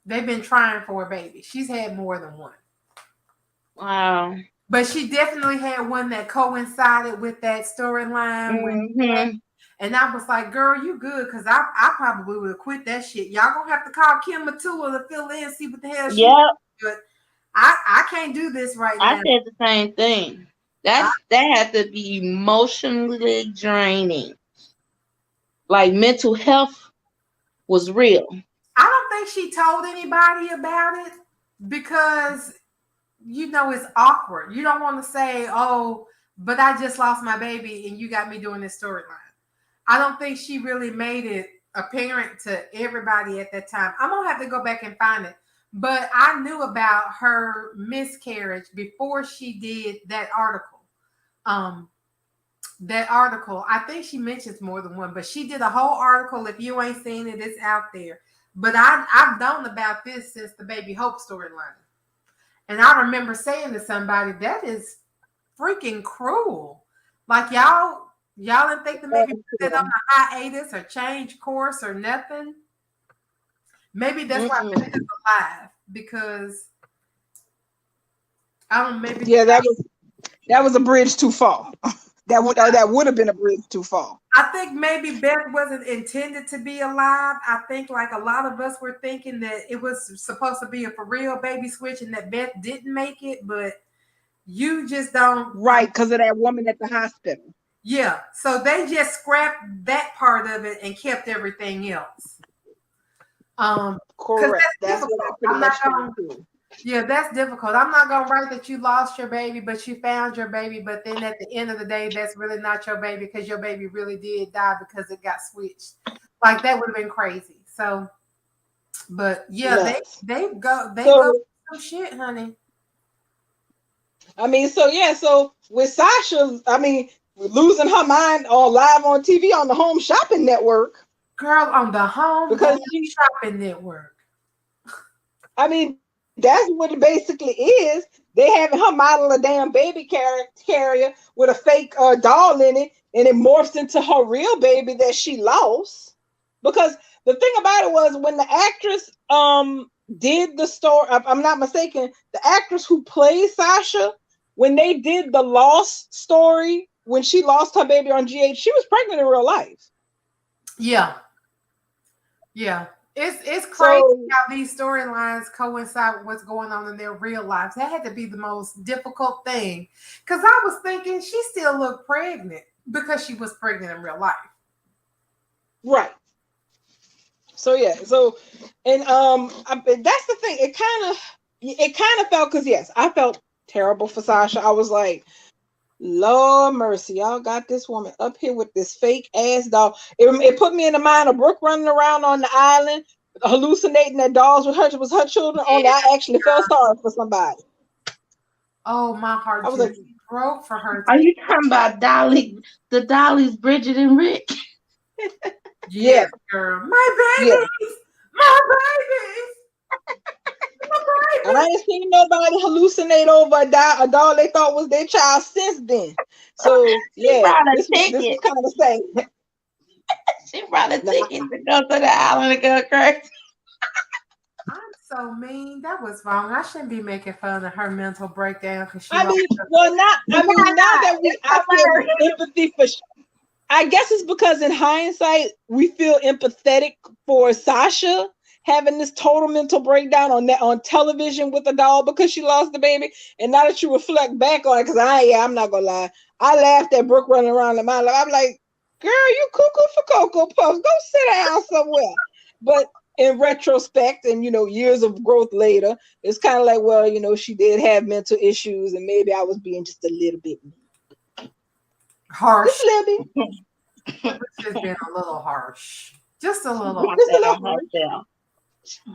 They've been trying for a baby. She's had more than one. Wow. But she definitely had one that coincided with that storyline. Mm-hmm. And I was like, girl, you good. Because I probably would have quit that shit. Y'all going to have to call Kim Matula to fill in, see what the hell she Yep. But I can't do this right I now. said the same thing. That had to be emotionally draining. Like mental health was real. I don't think she told anybody about it because, you know, it's awkward. You don't want to say, oh, but I just lost my baby and you got me doing this storyline. I don't think she really made it apparent to everybody at that time. I'm going to have to go back and find it. But I knew about her miscarriage before she did that article. I think she mentions more than one, but she did a whole article. If you ain't seen it, it's out there. But I've known about this since the Baby Hope storyline. And I remember saying to somebody, that is freaking cruel. Like y'all didn't think to maybe put that on a hiatus or change course or nothing. Maybe that's why Beth is alive, because I don't know, maybe that was a bridge too far. That would have been a bridge too far. I think maybe Beth wasn't intended to be alive. I think like a lot of us were thinking that it was supposed to be a for real baby switch and that Beth didn't make it, but you just don't. Right, because of that woman at the hospital. Yeah, so they just scrapped that part of it and kept everything else. Correct. That's what I pretty much think. Yeah, that's difficult. I'm not gonna write that you lost your baby, but you found your baby. But then at the end of the day, that's really not your baby because your baby really did die because it got switched. Like that would have been crazy. So, but yeah, they go through some shit, honey. I mean, so with Sasha, I mean, losing her mind all live on TV on the Home Shopping Network. Girl, on the Home Shopping Network. I mean, that's what it basically is. They having her model a damn baby carrier with a fake doll in it, and it morphs into her real baby that she lost. Because the thing about it was when the actress did the story, I'm not mistaken, the actress who played Sasha, when they did the lost story, when she lost her baby on GH, she was pregnant in real life. Yeah. It's crazy how these storylines coincide with what's going on in their real lives. That had to be the most difficult thing. Because I was thinking she still looked pregnant because she was pregnant in real life. Right. So yeah. So and that's the thing. It kind of felt, because yes, I felt terrible for Sasha. I was like, Lord mercy, y'all got this woman up here with this fake ass doll. It put me in the mind of Brooke running around on the island, hallucinating that dolls was her children. Only I actually felt sorry for somebody. Oh, my heart just broke for her. Are you talking about Dolly, the Dollies, Bridget and Rick? Yes, girl. My babies! Yeah. My babies! And I ain't seen nobody hallucinate over a doll they thought was their child since then. So yeah, this was kind of sad. She brought a ticket to go to the island and go crazy. I'm so mean. That was wrong. I shouldn't be making fun of her mental breakdown because now that I feel empathy for. I guess it's because in hindsight we feel empathetic for Sasha having this total mental breakdown on television with a doll because she lost the baby. And now that you reflect back on it, because I'm not gonna lie, I laughed at Brooke running around in my life. I'm like, girl, you cuckoo for Cocoa Puffs. Go sit down somewhere. But in retrospect, and years of growth later, it's kind of like, well, she did have mental issues, and maybe I was being just a little bit harsh. Just a little bit. It's just been a little harsh. Just a little.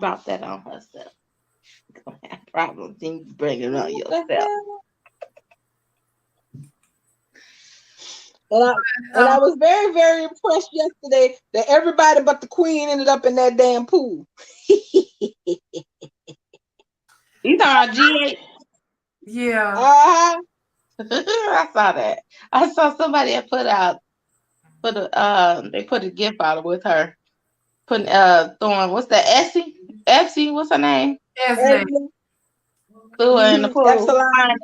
Brought that on herself. Gonna have problems, then you bring it on yourself. And I was very, very impressed yesterday that everybody but the queen ended up in that damn pool. You talking about G8? Yeah. I saw that. I saw somebody that they put a gift out with her. Putting throwing what's that, Essie, what's her name? Esme. Threw her in the pool. Epsilon.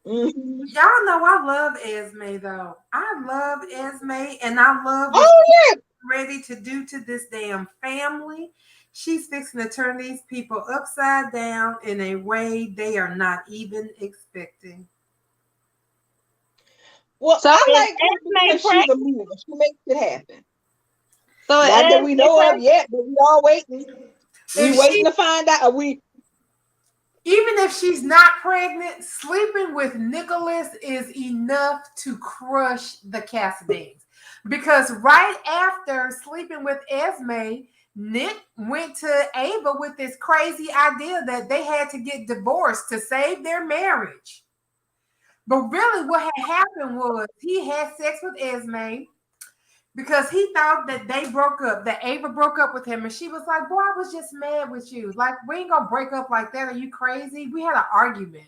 Y'all know I love Esme though. I love Esme, and I love what Oh she's ready to do to this damn family. She's fixing to turn these people upside down in a way they are not even expecting. Well, So I like Esme her because she's a mover. She makes it happen. So Not that we know of yet, but we all waiting. We If waiting she, to find out. even if she's not pregnant, sleeping with Nicholas is enough to crush the Cassadines. Because right after sleeping with Esme, Nick went to Ava with this crazy idea that they had to get divorced to save their marriage. But really, what had happened was he had sex with Esme because he thought that they broke up, that Ava broke up with him. And she was like, boy, I was just mad with you. Like, we ain't gonna break up like that. Are you crazy? We had an argument.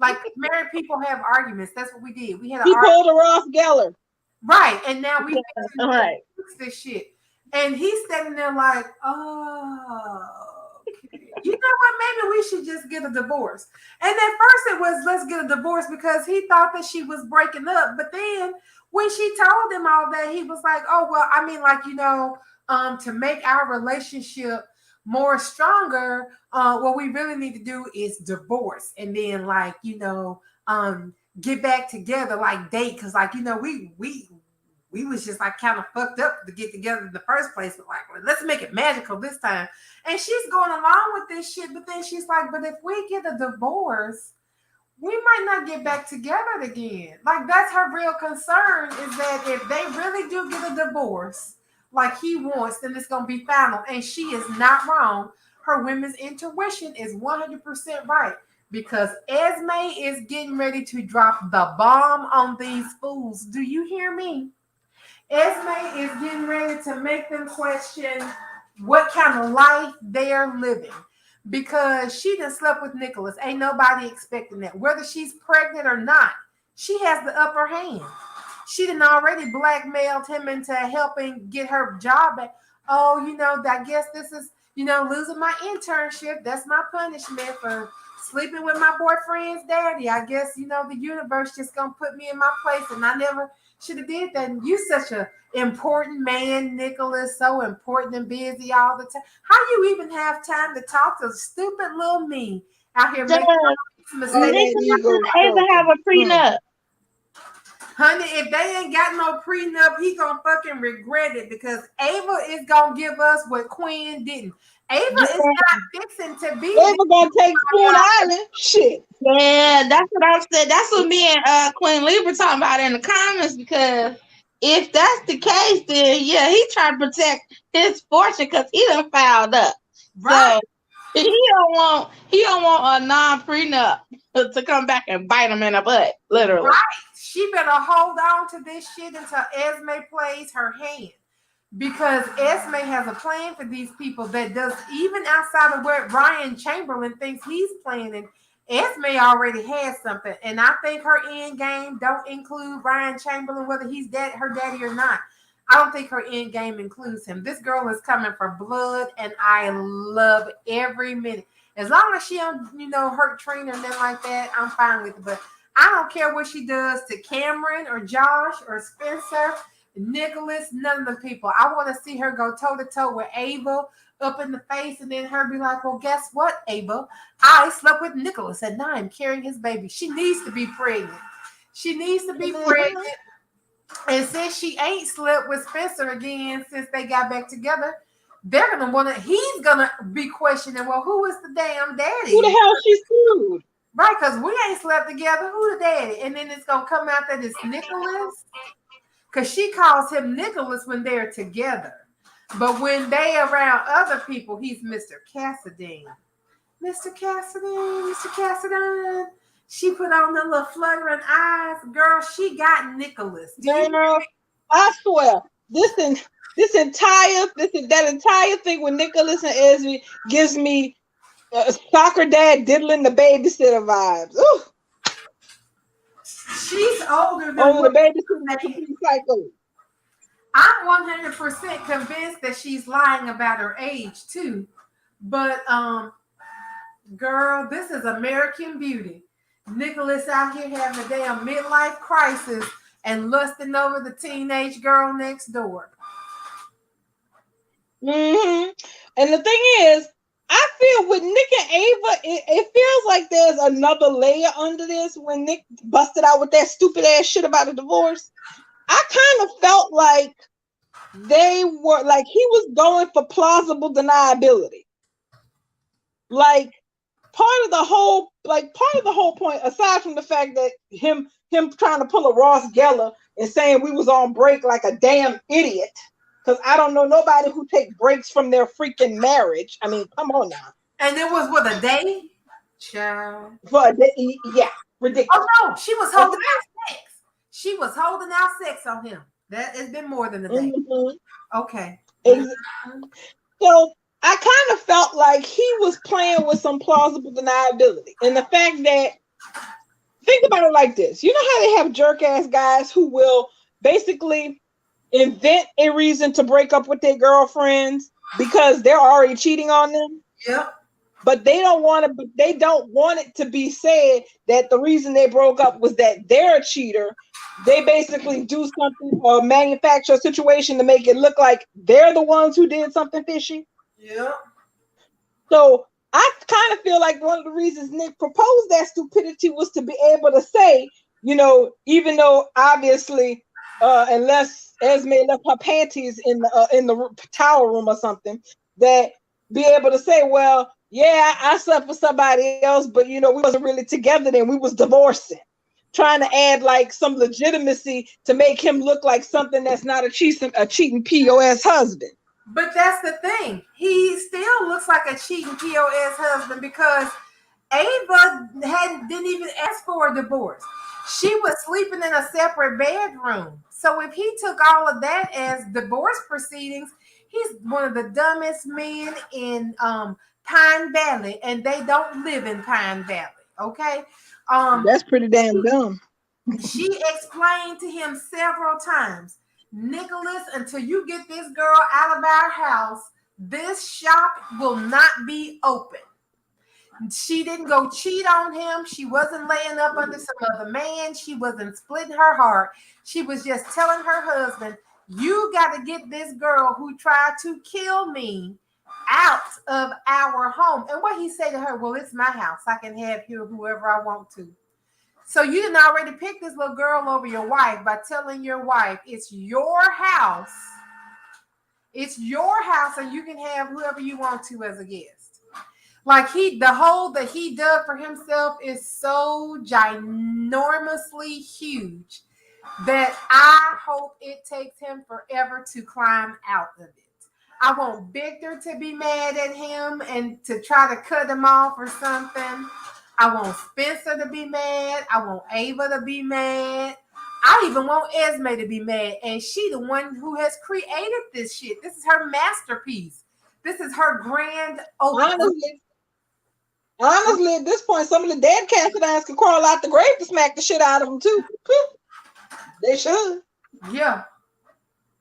Like, married people have arguments. That's what we did. We had an He argument. pulled a Ross Geller. Right. And now we right. fix this shit. And he's standing there like, oh, okay. You know what? Maybe we should just get a divorce. And at first it was, let's get a divorce because he thought that she was breaking up. But then when she told him all that, he was like, oh, well, I mean, like, to make our relationship more stronger, what we really need to do is divorce. And then like, get back together, like date. Cause like, we was just like kind of fucked up to get together in the first place. But like, well, let's make it magical this time. And she's going along with this shit. But then she's like, but if we get a divorce, we might not get back together again. Like, that's her real concern, is that if they really do get a divorce like he wants, then it's going to be final. And she is not wrong. Her women's intuition is 100% right, because Esme is getting ready to drop the bomb on these fools. Do you hear me? Esme is getting ready to make them question what kind of life they're living, because she done slept with Nicholas. Ain't nobody expecting that. Whether she's pregnant or not, she has the upper hand. She done already blackmailed him into helping get her job back. Oh, I guess this is, losing my internship. That's my punishment for sleeping with my boyfriend's daddy. I guess, the universe just gonna put me in my place, and I never should have did that. And you such a important man, Nicholas, so important and busy all the time. How you even have time to talk to stupid little me out here making mistakes? Nicholas Ava have a prenup. Honey, if they ain't got no prenup, he gonna fucking regret it, because Ava is gonna give us what Quinn didn't. Ava is not fixing to be. Ava gonna take Spoon Island. Shit. Yeah, that's what I said. That's what me and Queen Lee were talking about in the comments, because if that's the case, then yeah, he trying to protect his fortune because he done fouled up. Right. So he don't want a non-prenup to come back and bite him in the butt, literally. Right. She better hold on to this shit until Esme plays her hand, because Esme has a plan for these people that does even outside of what Ryan Chamberlain thinks he's planning. Esme already has something, and I think her end game don't include Ryan Chamberlain, whether he's her daddy or not. I don't think her end game includes him. This girl is coming for blood, and I love every minute. As long as she don't, hurt Trina or nothing like that, I'm fine with it. But I don't care what she does to Cameron or Josh or Spencer, Nicholas, none of the people. I want to see her go toe to toe with Ava up in the face, and then her be like, well, guess what, Ava? I slept with Nicholas, and now I'm carrying his baby. She needs to be pregnant. She needs to be pregnant. And since she ain't slept with Spencer again since they got back together, they're gonna want to. He's gonna be questioning, well, who is the damn daddy? Who the hell she screwed? Right, because we ain't slept together. Who the daddy? And then it's gonna come out that it's Nicholas, because she calls him Nicholas when they're together, but when they around other people, he's Mr. Cassadine. Mr. Cassadine, Mr. Cassadine. She put on the little fluttering eyes. Girl, she got Nicholas. Girl, I swear, that entire thing with Nicholas and Esme gives me soccer dad diddling the babysitter vibes. Ooh. She's older than the what babysitter complete psycho. I'm 100% convinced that she's lying about her age too. But girl, this is American Beauty. Nicholas out here having a damn midlife crisis and lusting over the teenage girl next door. Mm-hmm. And the thing is, I feel with Nick and Ava, it feels like there's another layer under this when Nick busted out with that stupid ass shit about a divorce. I kind of felt like they were like he was going for plausible deniability. Like part of the whole point, aside from the fact that him trying to pull a Ross Geller and saying we was on break like a damn idiot. Because I don't know nobody who take breaks from their freaking marriage. I mean, come on now. And it was what, a day? Child. For a day, yeah, ridiculous. Oh no, she was holding out sex. She was holding out sex on him. That has been more than a day. Mm-hmm. Okay. So I kind of felt like he was playing with some plausible deniability. And the fact that, think about it like this. You know how they have jerk ass guys who will basically invent a reason to break up with their girlfriends because they're already cheating on them. Yep. But they don't want it to be said that the reason they broke up was that they're a cheater. They basically do something or manufacture a situation to make it look like they're the ones who did something fishy. Yeah. So I kind of feel like one of the reasons Nick proposed that stupidity was to be able to say, you know, even though obviously, unless Esme left her panties in the towel room or something, that be able to say, well, yeah, I slept with somebody else, but you know, we wasn't really together then. We was divorcing. Trying to add like some legitimacy to make him look like something that's not a cheating POS husband. But that's the thing. He still looks like a cheating POS husband because Ava didn't even ask for a divorce. She was sleeping in a separate bedroom. So if he took all of that as divorce proceedings, he's one of the dumbest men in Pine Valley, and they don't live in Pine Valley. Okay. That's pretty damn dumb. She explained to him several times, Nicholas, until you get this girl out of our house, this shop will not be open. She didn't go cheat on him. She wasn't laying up under some other man. She wasn't splitting her heart. She was just telling her husband, you got to get this girl who tried to kill me out of our home. And what he said to her, well, it's my house. I can have here whoever I want to. So you didn't already pick this little girl over your wife by telling your wife it's your house. It's your house, and you can have whoever you want to as a guest. Like the hole that he dug for himself is so ginormously huge that I hope it takes him forever to climb out of it. I want Victor to be mad at him and to try to cut him off or something. I want Spencer to be mad. I want Ava to be mad. I even want Esme to be mad. And she the one who has created this shit. This is her masterpiece. This is her grand opening. Honestly, at this point, some of the dead Cassidines can crawl out the grave to smack the shit out of them too. They should. Yeah.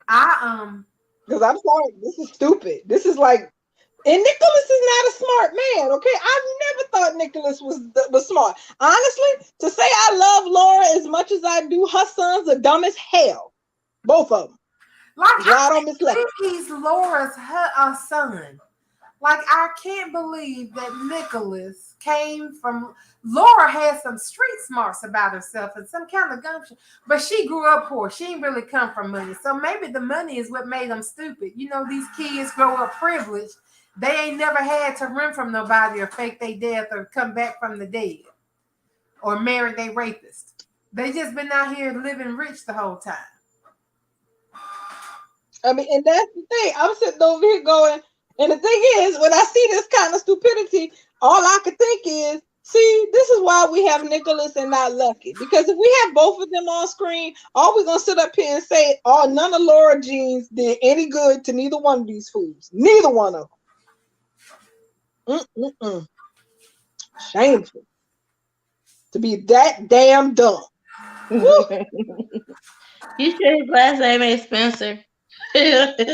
Because I'm sorry, this is stupid. This is like, and Nicholas is not a smart man, okay? I've never thought Nicholas was smart. Honestly, to say I love Laura as much as I do, her sons are dumb as hell. Both of them. Like, right on Miss Left. He's Laura's son. Like, I can't believe that Nicholas came from... Laura has some street smarts about herself and some kind of gumption, but she grew up poor. She didn't really come from money. So maybe the money is what made them stupid. You know, these kids grow up privileged. They ain't never had to run from nobody or fake their death or come back from the dead or marry their rapist. They just been out here living rich the whole time. I mean, and that's the thing. I'm sitting over here going, and the thing is, when I see this kind of stupidity, all I could think is, See, this is why we have Nicholas and not Lucky. Because if we have both of them on screen, all we're gonna sit up here and say, "Oh, none of Laura Jeans did any good to neither one of these fools. Neither one of them. Shameful to be that damn dumb." You sure his last name ain't Spencer? And then can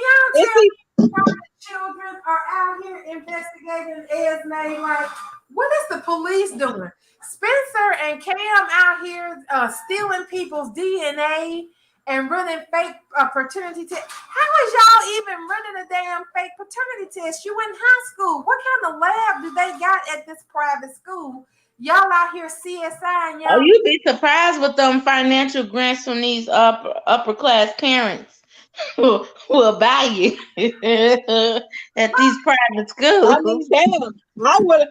y'all tell me why the children are out here investigating Esme? Like, what is the police doing? Spencer and Cam out here stealing people's DNA and running fake paternity tests. How is y'all even running a damn fake paternity test? You in high school. What kind of lab do they got at this private school? Y'all out here CSI and y'all. Oh, you'd be surprised with them financial grants from these upper class parents who will buy you at these private schools. I mean, damn. I wouldn't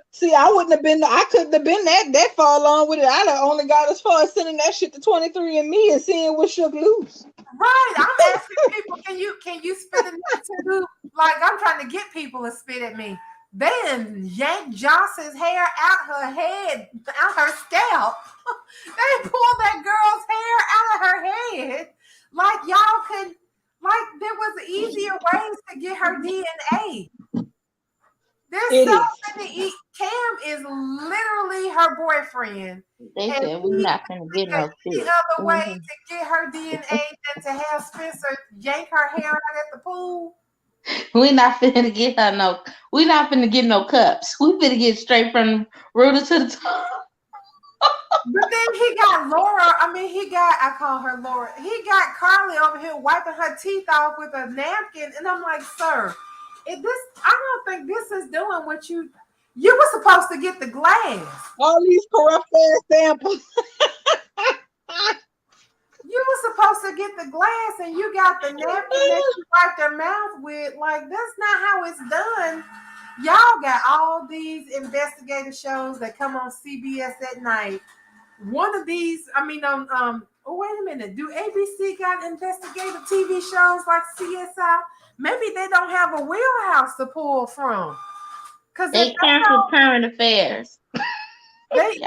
have been. I couldn't have been that far along with it. I'd have only got as far as sending that shit to 23andMe and seeing what shook loose. Right. I'm asking people, can you spit at me too? Like, I'm trying to get people to spit at me. They done yanked Joss's hair out her head, out her scalp. They pulled that girl's hair out of her head. Like, y'all could, like, there was easier ways to get her DNA. There's so many. Cam is literally her boyfriend. They said we're not gonna get no the other way to get her DNA than to have Spencer yank her hair out at the pool. We're not finna get her no. We're not finna get no cups. We finna get straight from the rooter to the top. But then he got Laura. I call her Laura. He got Carly over here wiping her teeth off with a napkin, and I'm like, sir, I don't think this is doing what you were supposed to get the glass. All these corrupt ass samples. You were supposed to get the glass, and you got the napkin that you wiped their mouth with. Like, that's not how it's done. Y'all got all these investigative shows that come on CBS at night. One of these, wait a minute. Do ABC got investigative TV shows like CSI? Maybe they don't have a wheelhouse to pull from. Because they canceled Current Affairs. If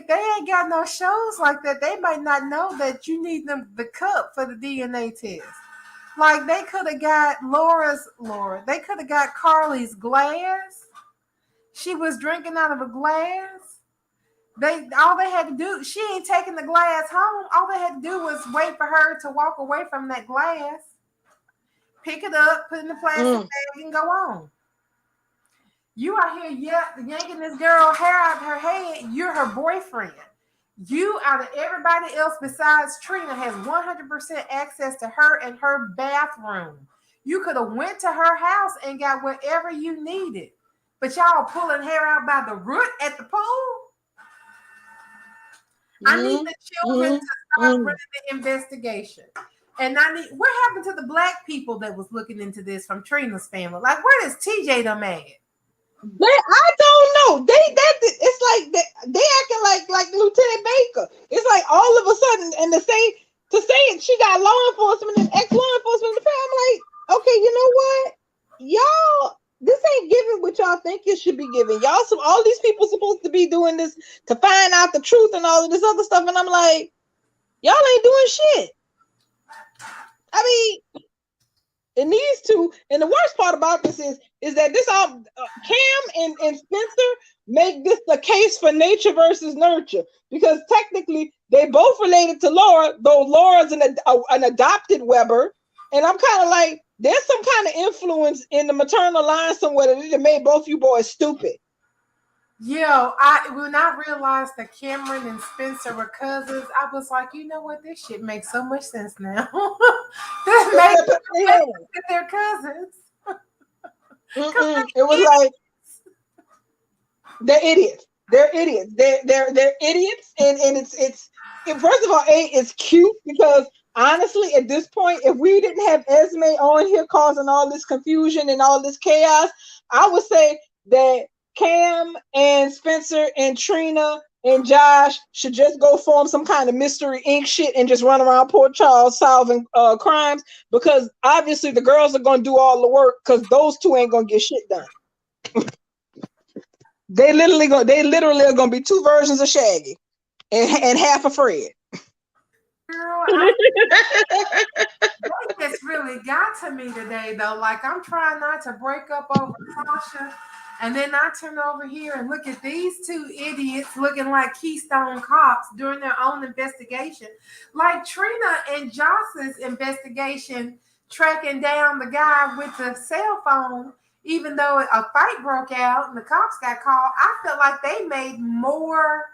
they ain't got no shows like that, they might not know that you need the cup for the DNA test. Like, they could have got they could have got Carly's glass. She was drinking out of a glass. All they had to do, she ain't taking the glass home. All they had to do was wait for her to walk away from that glass, pick it up, put it in the plastic bag, and go on. You are here yanking this girl hair out of her head. You're her boyfriend. You, out of everybody else besides Trina, has 100% access to her and her bathroom. You could have went to her house and got whatever you needed. But y'all pulling hair out by the root at the pool? I need the children to start running the investigation. And what happened to the black people that was looking into this from Trina's family? Like, where does TJ them at? I don't know. It's like they acting like Lieutenant Baker. It's like all of a sudden, and to say she got law enforcement and ex-law enforcement. I'm like, okay, you know what, y'all, this ain't giving what y'all think it should be giving. All these people supposed to be doing this to find out the truth and all of this other stuff, and I'm like, y'all ain't doing shit. I mean, it needs to, and the worst part about this is that this all Cam and Spencer make this the case for nature versus nurture, because technically they both related to Laura, though Laura's an adopted Weber, and I'm kind of like, there's some kind of influence in the maternal line somewhere that made both you boys stupid. When I realized that Cameron and Spencer were cousins, I was like, you know what? This shit makes so much sense now. This makes sense that they're cousins. It was like, they're idiots. They're idiots. They're idiots. And it's first of all, it's cute because honestly, at this point, if we didn't have Esme on here causing all this confusion and all this chaos, I would say that Cam and Spencer and Trina and Josh should just go form some kind of Mystery Inc. shit and just run around Port Charles solving crimes, because obviously the girls are going to do all the work because those two ain't going to get shit done. they literally are gonna be two versions of Shaggy and half of Fred. Girl, it's really got to me today, though. Like, I'm trying not to break up over Tasha, and then I turn over here and look at these two idiots looking like Keystone cops doing their own investigation. Like Trina and Johnson's investigation, tracking down the guy with the cell phone, even though a fight broke out and the cops got called. I felt like they made more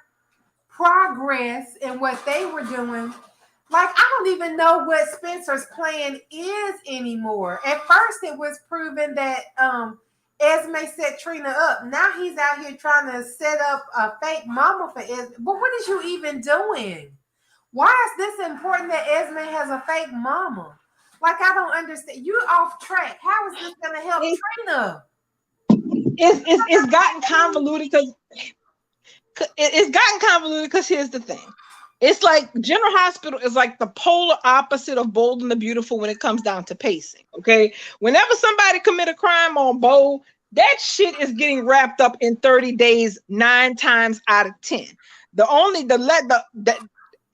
progress in what they were doing. Like, I don't even know what Spencer's plan is anymore. At first, it was proven that Esme set Trina up. Now he's out here trying to set up a fake mama for Esme. But what is you even doing? Why is this important that Esme has a fake mama? Like, I don't understand. You off track. How is this going to help Trina? It's gotten convoluted because here's the thing. It's like General Hospital is like the polar opposite of Bold and the Beautiful when it comes down to pacing. Okay, whenever somebody commit a crime on Bold, that shit is getting wrapped up in 30 days, 9 times out of 10.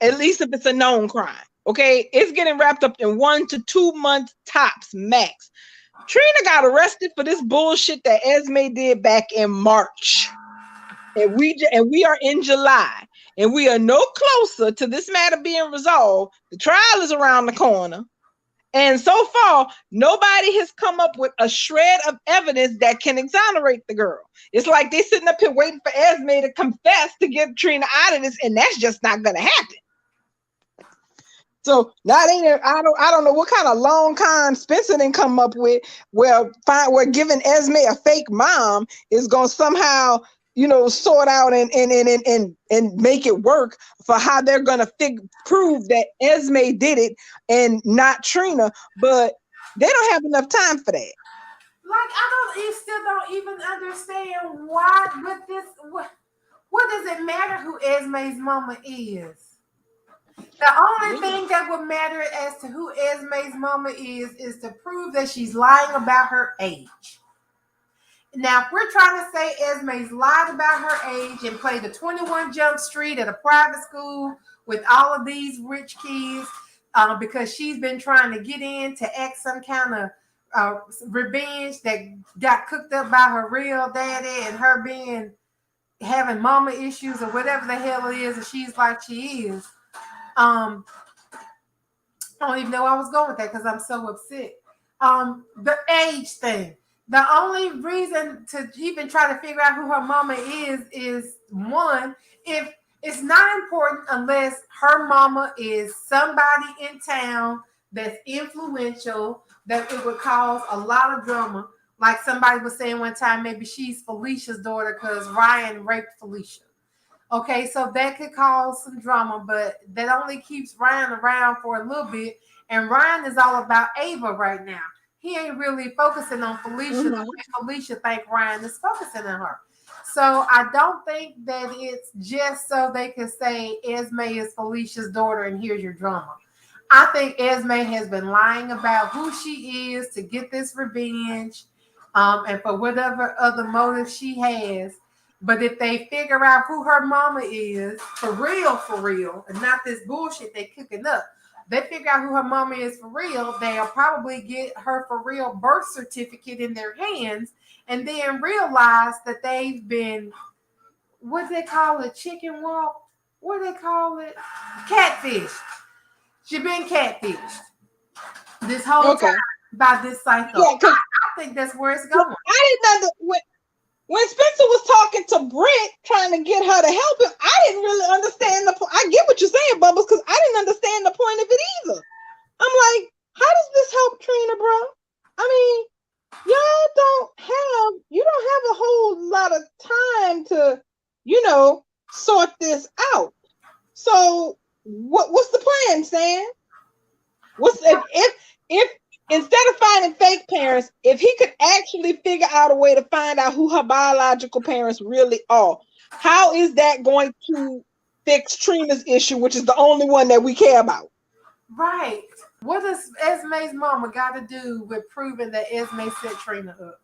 At least if it's a known crime, okay, it's getting wrapped up in 1 to 2 months tops max. Trina got arrested for this bullshit that Esme did back in March, and we are in July. And we are no closer to this matter being resolved. The trial is around the corner. And so far, nobody has come up with a shred of evidence that can exonerate the girl. It's like they're sitting up here waiting for Esme to confess to get Trina out of this, and that's just not going to happen. So now I don't know what kind of long con Spencer didn't come up with where giving Esme a fake mom is going to somehow, sort out and make it work for how they're gonna prove that Esme did it and not Trina, but they don't have enough time for that. Like, you still don't even understand why. What does it matter who Esme's mama is? The only thing that would matter as to who Esme's mama is to prove that she's lying about her age. Now, if we're trying to say Esme's lied about her age and played the 21 Jump Street at a private school with all of these rich kids because she's been trying to get in to act some kind of revenge that got cooked up by her real daddy and her having mama issues or whatever the hell it is, and she's like she is. I don't even know where I was going with that because I'm so upset. The age thing. The only reason to even try to figure out who her mama is one, if it's not important unless her mama is somebody in town that's influential, that it would cause a lot of drama. Like somebody was saying one time, maybe she's Felicia's daughter because Ryan raped Felicia. Okay, so that could cause some drama, but that only keeps Ryan around for a little bit. And Ryan is all about Ava right now. He ain't really focusing on Felicia the way Felicia think Ryan is focusing on her. So I don't think that it's just so they can say Esme is Felicia's daughter and here's your drama. I think Esme has been lying about who she is to get this revenge and for whatever other motive she has. But if they figure out who her mama is for real, and not this bullshit they cooking up, they figure out who her mama is for real, they'll probably get her for real birth certificate in their hands and then realize that they've been, what do they call it, chicken walk? What do they call it? Catfish. She's been catfished this whole time by this cycle. Yeah, I think that's where it's going. I didn't know when Spencer was talking to Brett, trying to get her to help him, I didn't really understand the point. I get what you're saying, Bubbles, because I didn't understand the point of it either. I'm like, how does this help Trina, bro? I mean, you don't have a whole lot of time to, sort this out. So what's the plan, Sam? If instead of finding fake parents, if he could actually figure out a way to find out who her biological parents really are, how is that going to fix Trina's issue, which is the only one that we care about? Right. What does Esme's mama got to do with proving that Esme set Trina up?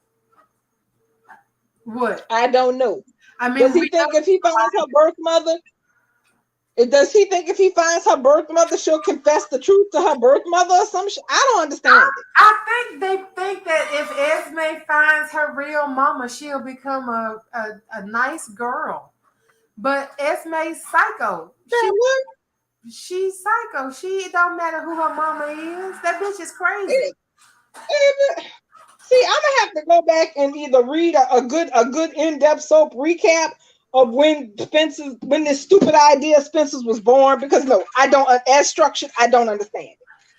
What? I don't know. I mean, Does he we think know if he finds her birth mother, does he think if he finds her birth mother, she'll confess the truth to her birth mother or some shit? I don't understand it. I think they think that if Esme finds her real mama, she'll become a nice girl. But Esme's psycho. Girl, what? She's psycho. She don't matter who her mama is. That bitch is crazy. See, I'm gonna have to go back and either read a good in-depth soap recap of when this stupid idea Spencer's was born, because no, I don't, as structured, I don't understand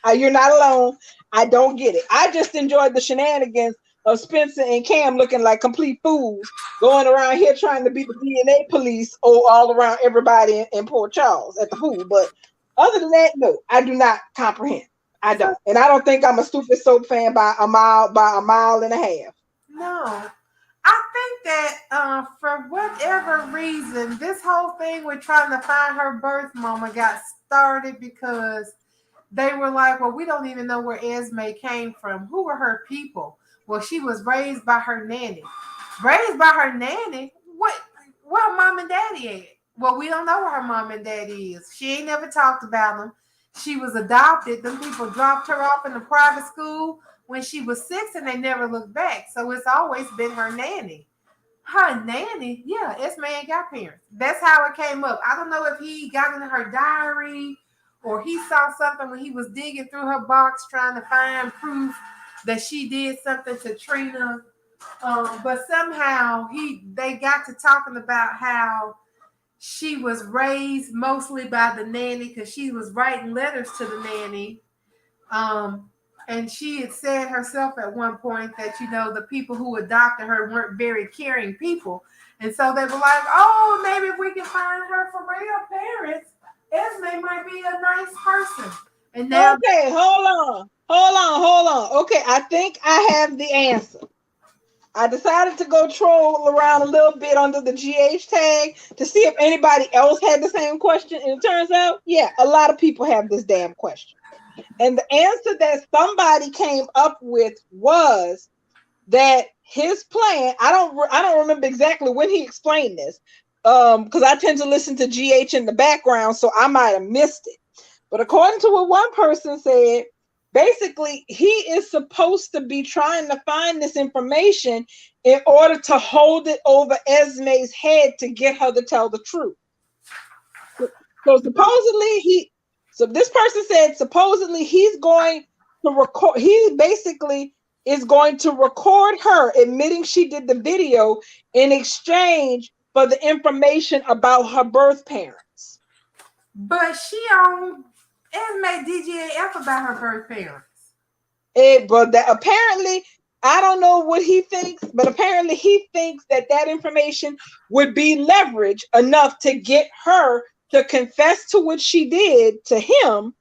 it. You're not alone. I don't get it. I just enjoyed the shenanigans of Spencer and Cam looking like complete fools, going around here trying to be the DNA police all around everybody in Port Charles at the pool. But other than that, no, I do not comprehend. I don't, and I don't think I'm a stupid soap fan by a mile and a half. No. I think that for whatever reason, this whole thing with trying to find her birth mama got started because they were like, well, we don't even know where Esme came from. Who were her people? Well, she was raised by her nanny. Raised by her nanny? Where her mom and daddy at? Well, we don't know where her mom and daddy is. She ain't never talked about them. She was adopted. Them people dropped her off in a private school when she was 6 and they never looked back. So it's always been her nanny. Her nanny? Yeah, Esme ain't got parents. That's how it came up. I don't know if he got into her diary or he saw something when he was digging through her box trying to find proof that she did something to Trina. But somehow they got to talking about how she was raised mostly by the nanny because she was writing letters to the nanny. And she had said herself at one point that, the people who adopted her weren't very caring people. And so they were like, oh, maybe if we can find her for real parents, Esme might be a nice person. And now, okay, hold on. Okay, I think I have the answer. I decided to go troll around a little bit under the GH tag to see if anybody else had the same question. And it turns out, yeah, a lot of people have this damn question. And the answer that somebody came up with was that his plan, I don't remember exactly when he explained this, because I tend to listen to GH in the background, so I might have missed it. But according to what one person said, basically, he is supposed to be trying to find this information in order to hold it over Esme's head to get her to tell the truth. So supposedly this person said supposedly he's going to record. He basically is going to record her admitting she did the video in exchange for the information about her birth parents. But she on Esme DGAF about her birth parents. But that apparently, I don't know what he thinks, but apparently he thinks that information would be leverage enough to get her to confess to what she did to him.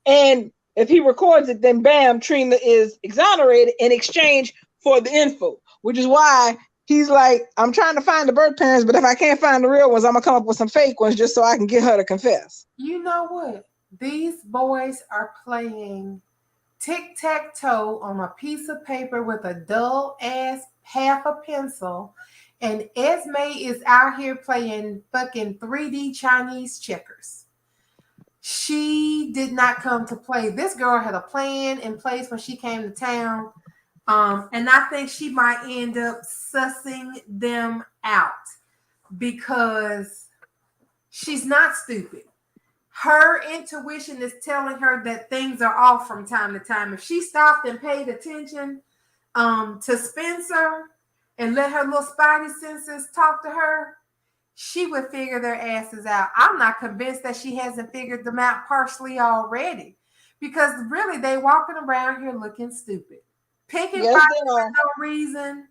And if he records it, then bam, Trina is exonerated in exchange for the info, which is why he's like, I'm trying to find the birth parents, but if I can't find the real ones, I'm gonna come up with some fake ones just so I can get her to confess. You know what? These boys are playing tic-tac-toe on a piece of paper with a dull ass half a pencil, and Esme is out here playing fucking 3D Chinese checkers. She did not come to play. This girl had a plan in place when she came to town, and I think she might end up sussing them out because she's not stupid. Her intuition is telling her that things are off from time to time. If she stopped and paid attention to Spencer and let her little spidey senses talk to her, she would figure their asses out. I'm not convinced that she hasn't figured them out partially already, because really they walking around here looking stupid, picking fights for no reason.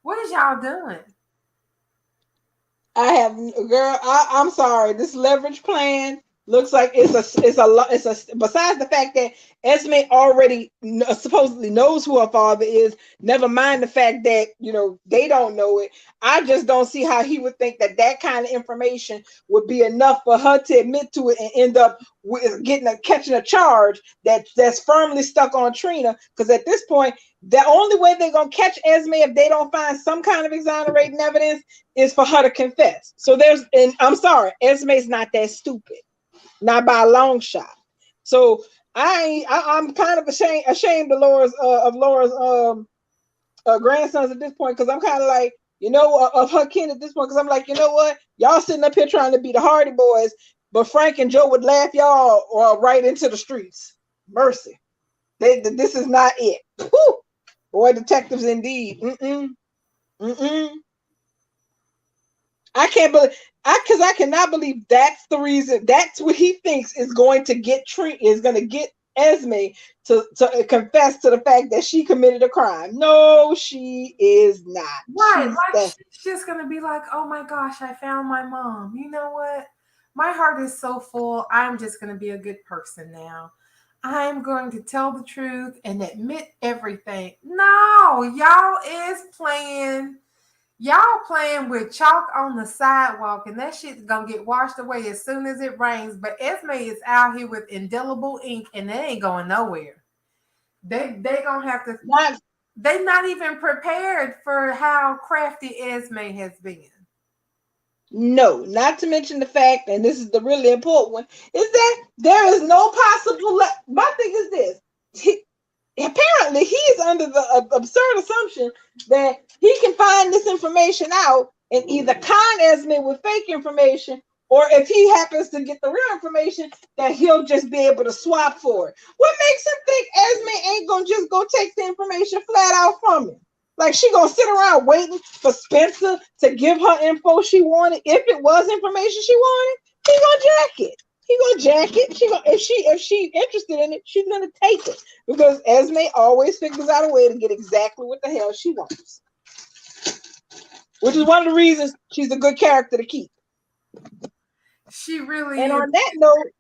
What is y'all doing? I'm sorry. This leverage plan looks like it's a besides the fact that Esme already supposedly knows who her father is, never mind the fact that they don't know it. I just don't see how he would think that kind of information would be enough for her to admit to it and end up with catching a charge that's firmly stuck on Trina, because at this point the only way they're gonna catch Esme if they don't find some kind of exonerating evidence is for her to confess. So and I'm sorry, Esme's not that stupid. Not by a long shot. So I'm kind of ashamed of Laura's grandsons at this point, because I'm kind of like, of her kin at this point, because I'm like, you know what? Y'all sitting up here trying to be the Hardy Boys, but Frank and Joe would laugh y'all right into the streets. Mercy. This is not it. Whew. Boy, detectives indeed. I can't believe, because I cannot believe that's the reason. That's what he thinks is going to get Esme to confess to the fact that she committed a crime. No, she is not. Right, she's just gonna be like, oh my gosh, I found my mom. You know what? My heart is so full. I'm just gonna be a good person now. I'm going to tell the truth and admit everything. No, y'all is playing. Y'all playing with chalk on the sidewalk, and that shit's gonna get washed away as soon as it rains. But Esme is out here with indelible ink, and they ain't going nowhere. They gonna have to. They're not even prepared for how crafty Esme has been. No, not to mention the fact, and this is the really important one, is that there is no possible. My thing is this. Apparently, he is under the absurd assumption that he can find this information out and either con Esme with fake information, or if he happens to get the real information, that he'll just be able to swap for it. What makes him think Esme ain't gonna just go take the information flat out from him? Like, she gonna sit around waiting for Spencer to give her info she wanted? If it was information she wanted, he gonna jack it. If she interested in it, she's gonna take it, because Esme always figures out a way to get exactly what the hell she wants, which is one of the reasons she's a good character to keep. She really and is. On that note,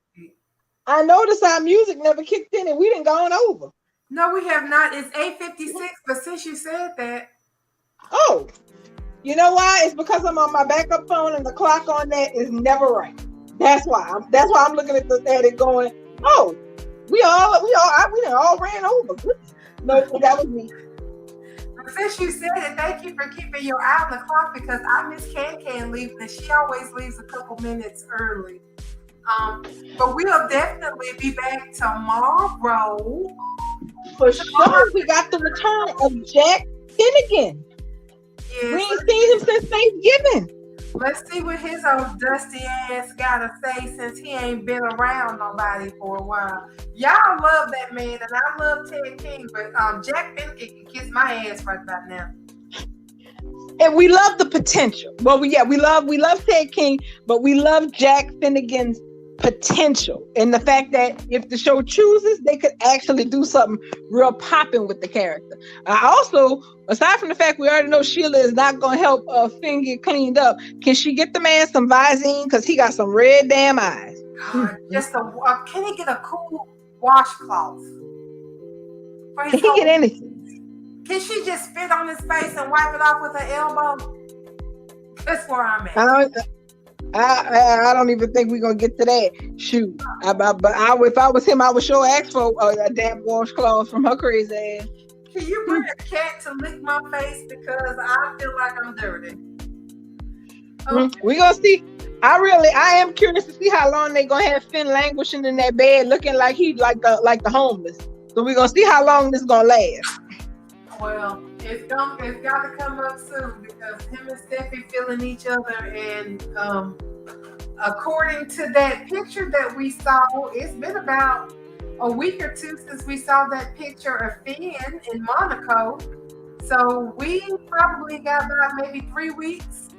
I noticed our music never kicked in and we didn't gone over. No, we have not. It's 8:56, but since you said that. Oh, you know why? It's because I'm on my backup phone and the clock on that is never right. That's why I'm looking at it going, oh, we done all ran over. No, that was me. But since you said it, thank you for keeping your eye on the clock, because I miss Can leaving, and she always leaves a couple minutes early. But we'll definitely be back tomorrow. For sure, we got the return of Jack Finnegan. Yes. We ain't seen him since Thanksgiving. Let's see what his old dusty ass gotta say, since he ain't been around nobody for a while. Y'all love that man, and I love Ted King, but Jack Finnegan can kiss my ass right about now. And we love the potential. Well, we love Ted King, but we love Jack Finnegan's potential, and the fact that if the show chooses, they could actually do something real popping with the character. I also, aside from the fact we already know Sheila is not going to help Finn get cleaned up, can she get the man some Visine, because he got some red damn eyes? God, can he get a cool washcloth? Can he get anything? Can she just spit on his face and wipe it off with her elbow? That's where I'm at. I don't even think we're gonna get to that. Shoot, if I was him, I would sure ask for a damn washcloth from her crazy ass. Can you bring a cat to lick my face, because I feel like I'm dirty? Okay. We're gonna see. I am curious to see how long they're gonna have Finn languishing in that bed, looking like he like the homeless. So we're gonna see how long this gonna last. Well, it's got to come up soon, because him and Steffi feeling each other, and according to that picture that we saw, it's been about a week or two since we saw that picture of Finn in Monaco. So we probably got about maybe 3 weeks,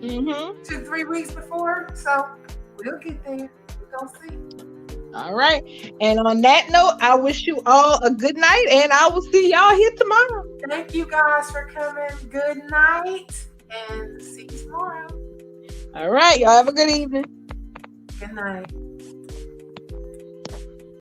2-3 weeks before. So we'll get there. We're gonna see. All right. And on that note, I wish you all a good night, and I will see y'all here tomorrow. Thank you guys for coming. Good night, and see you tomorrow. All right. Y'all have a good evening. Good night.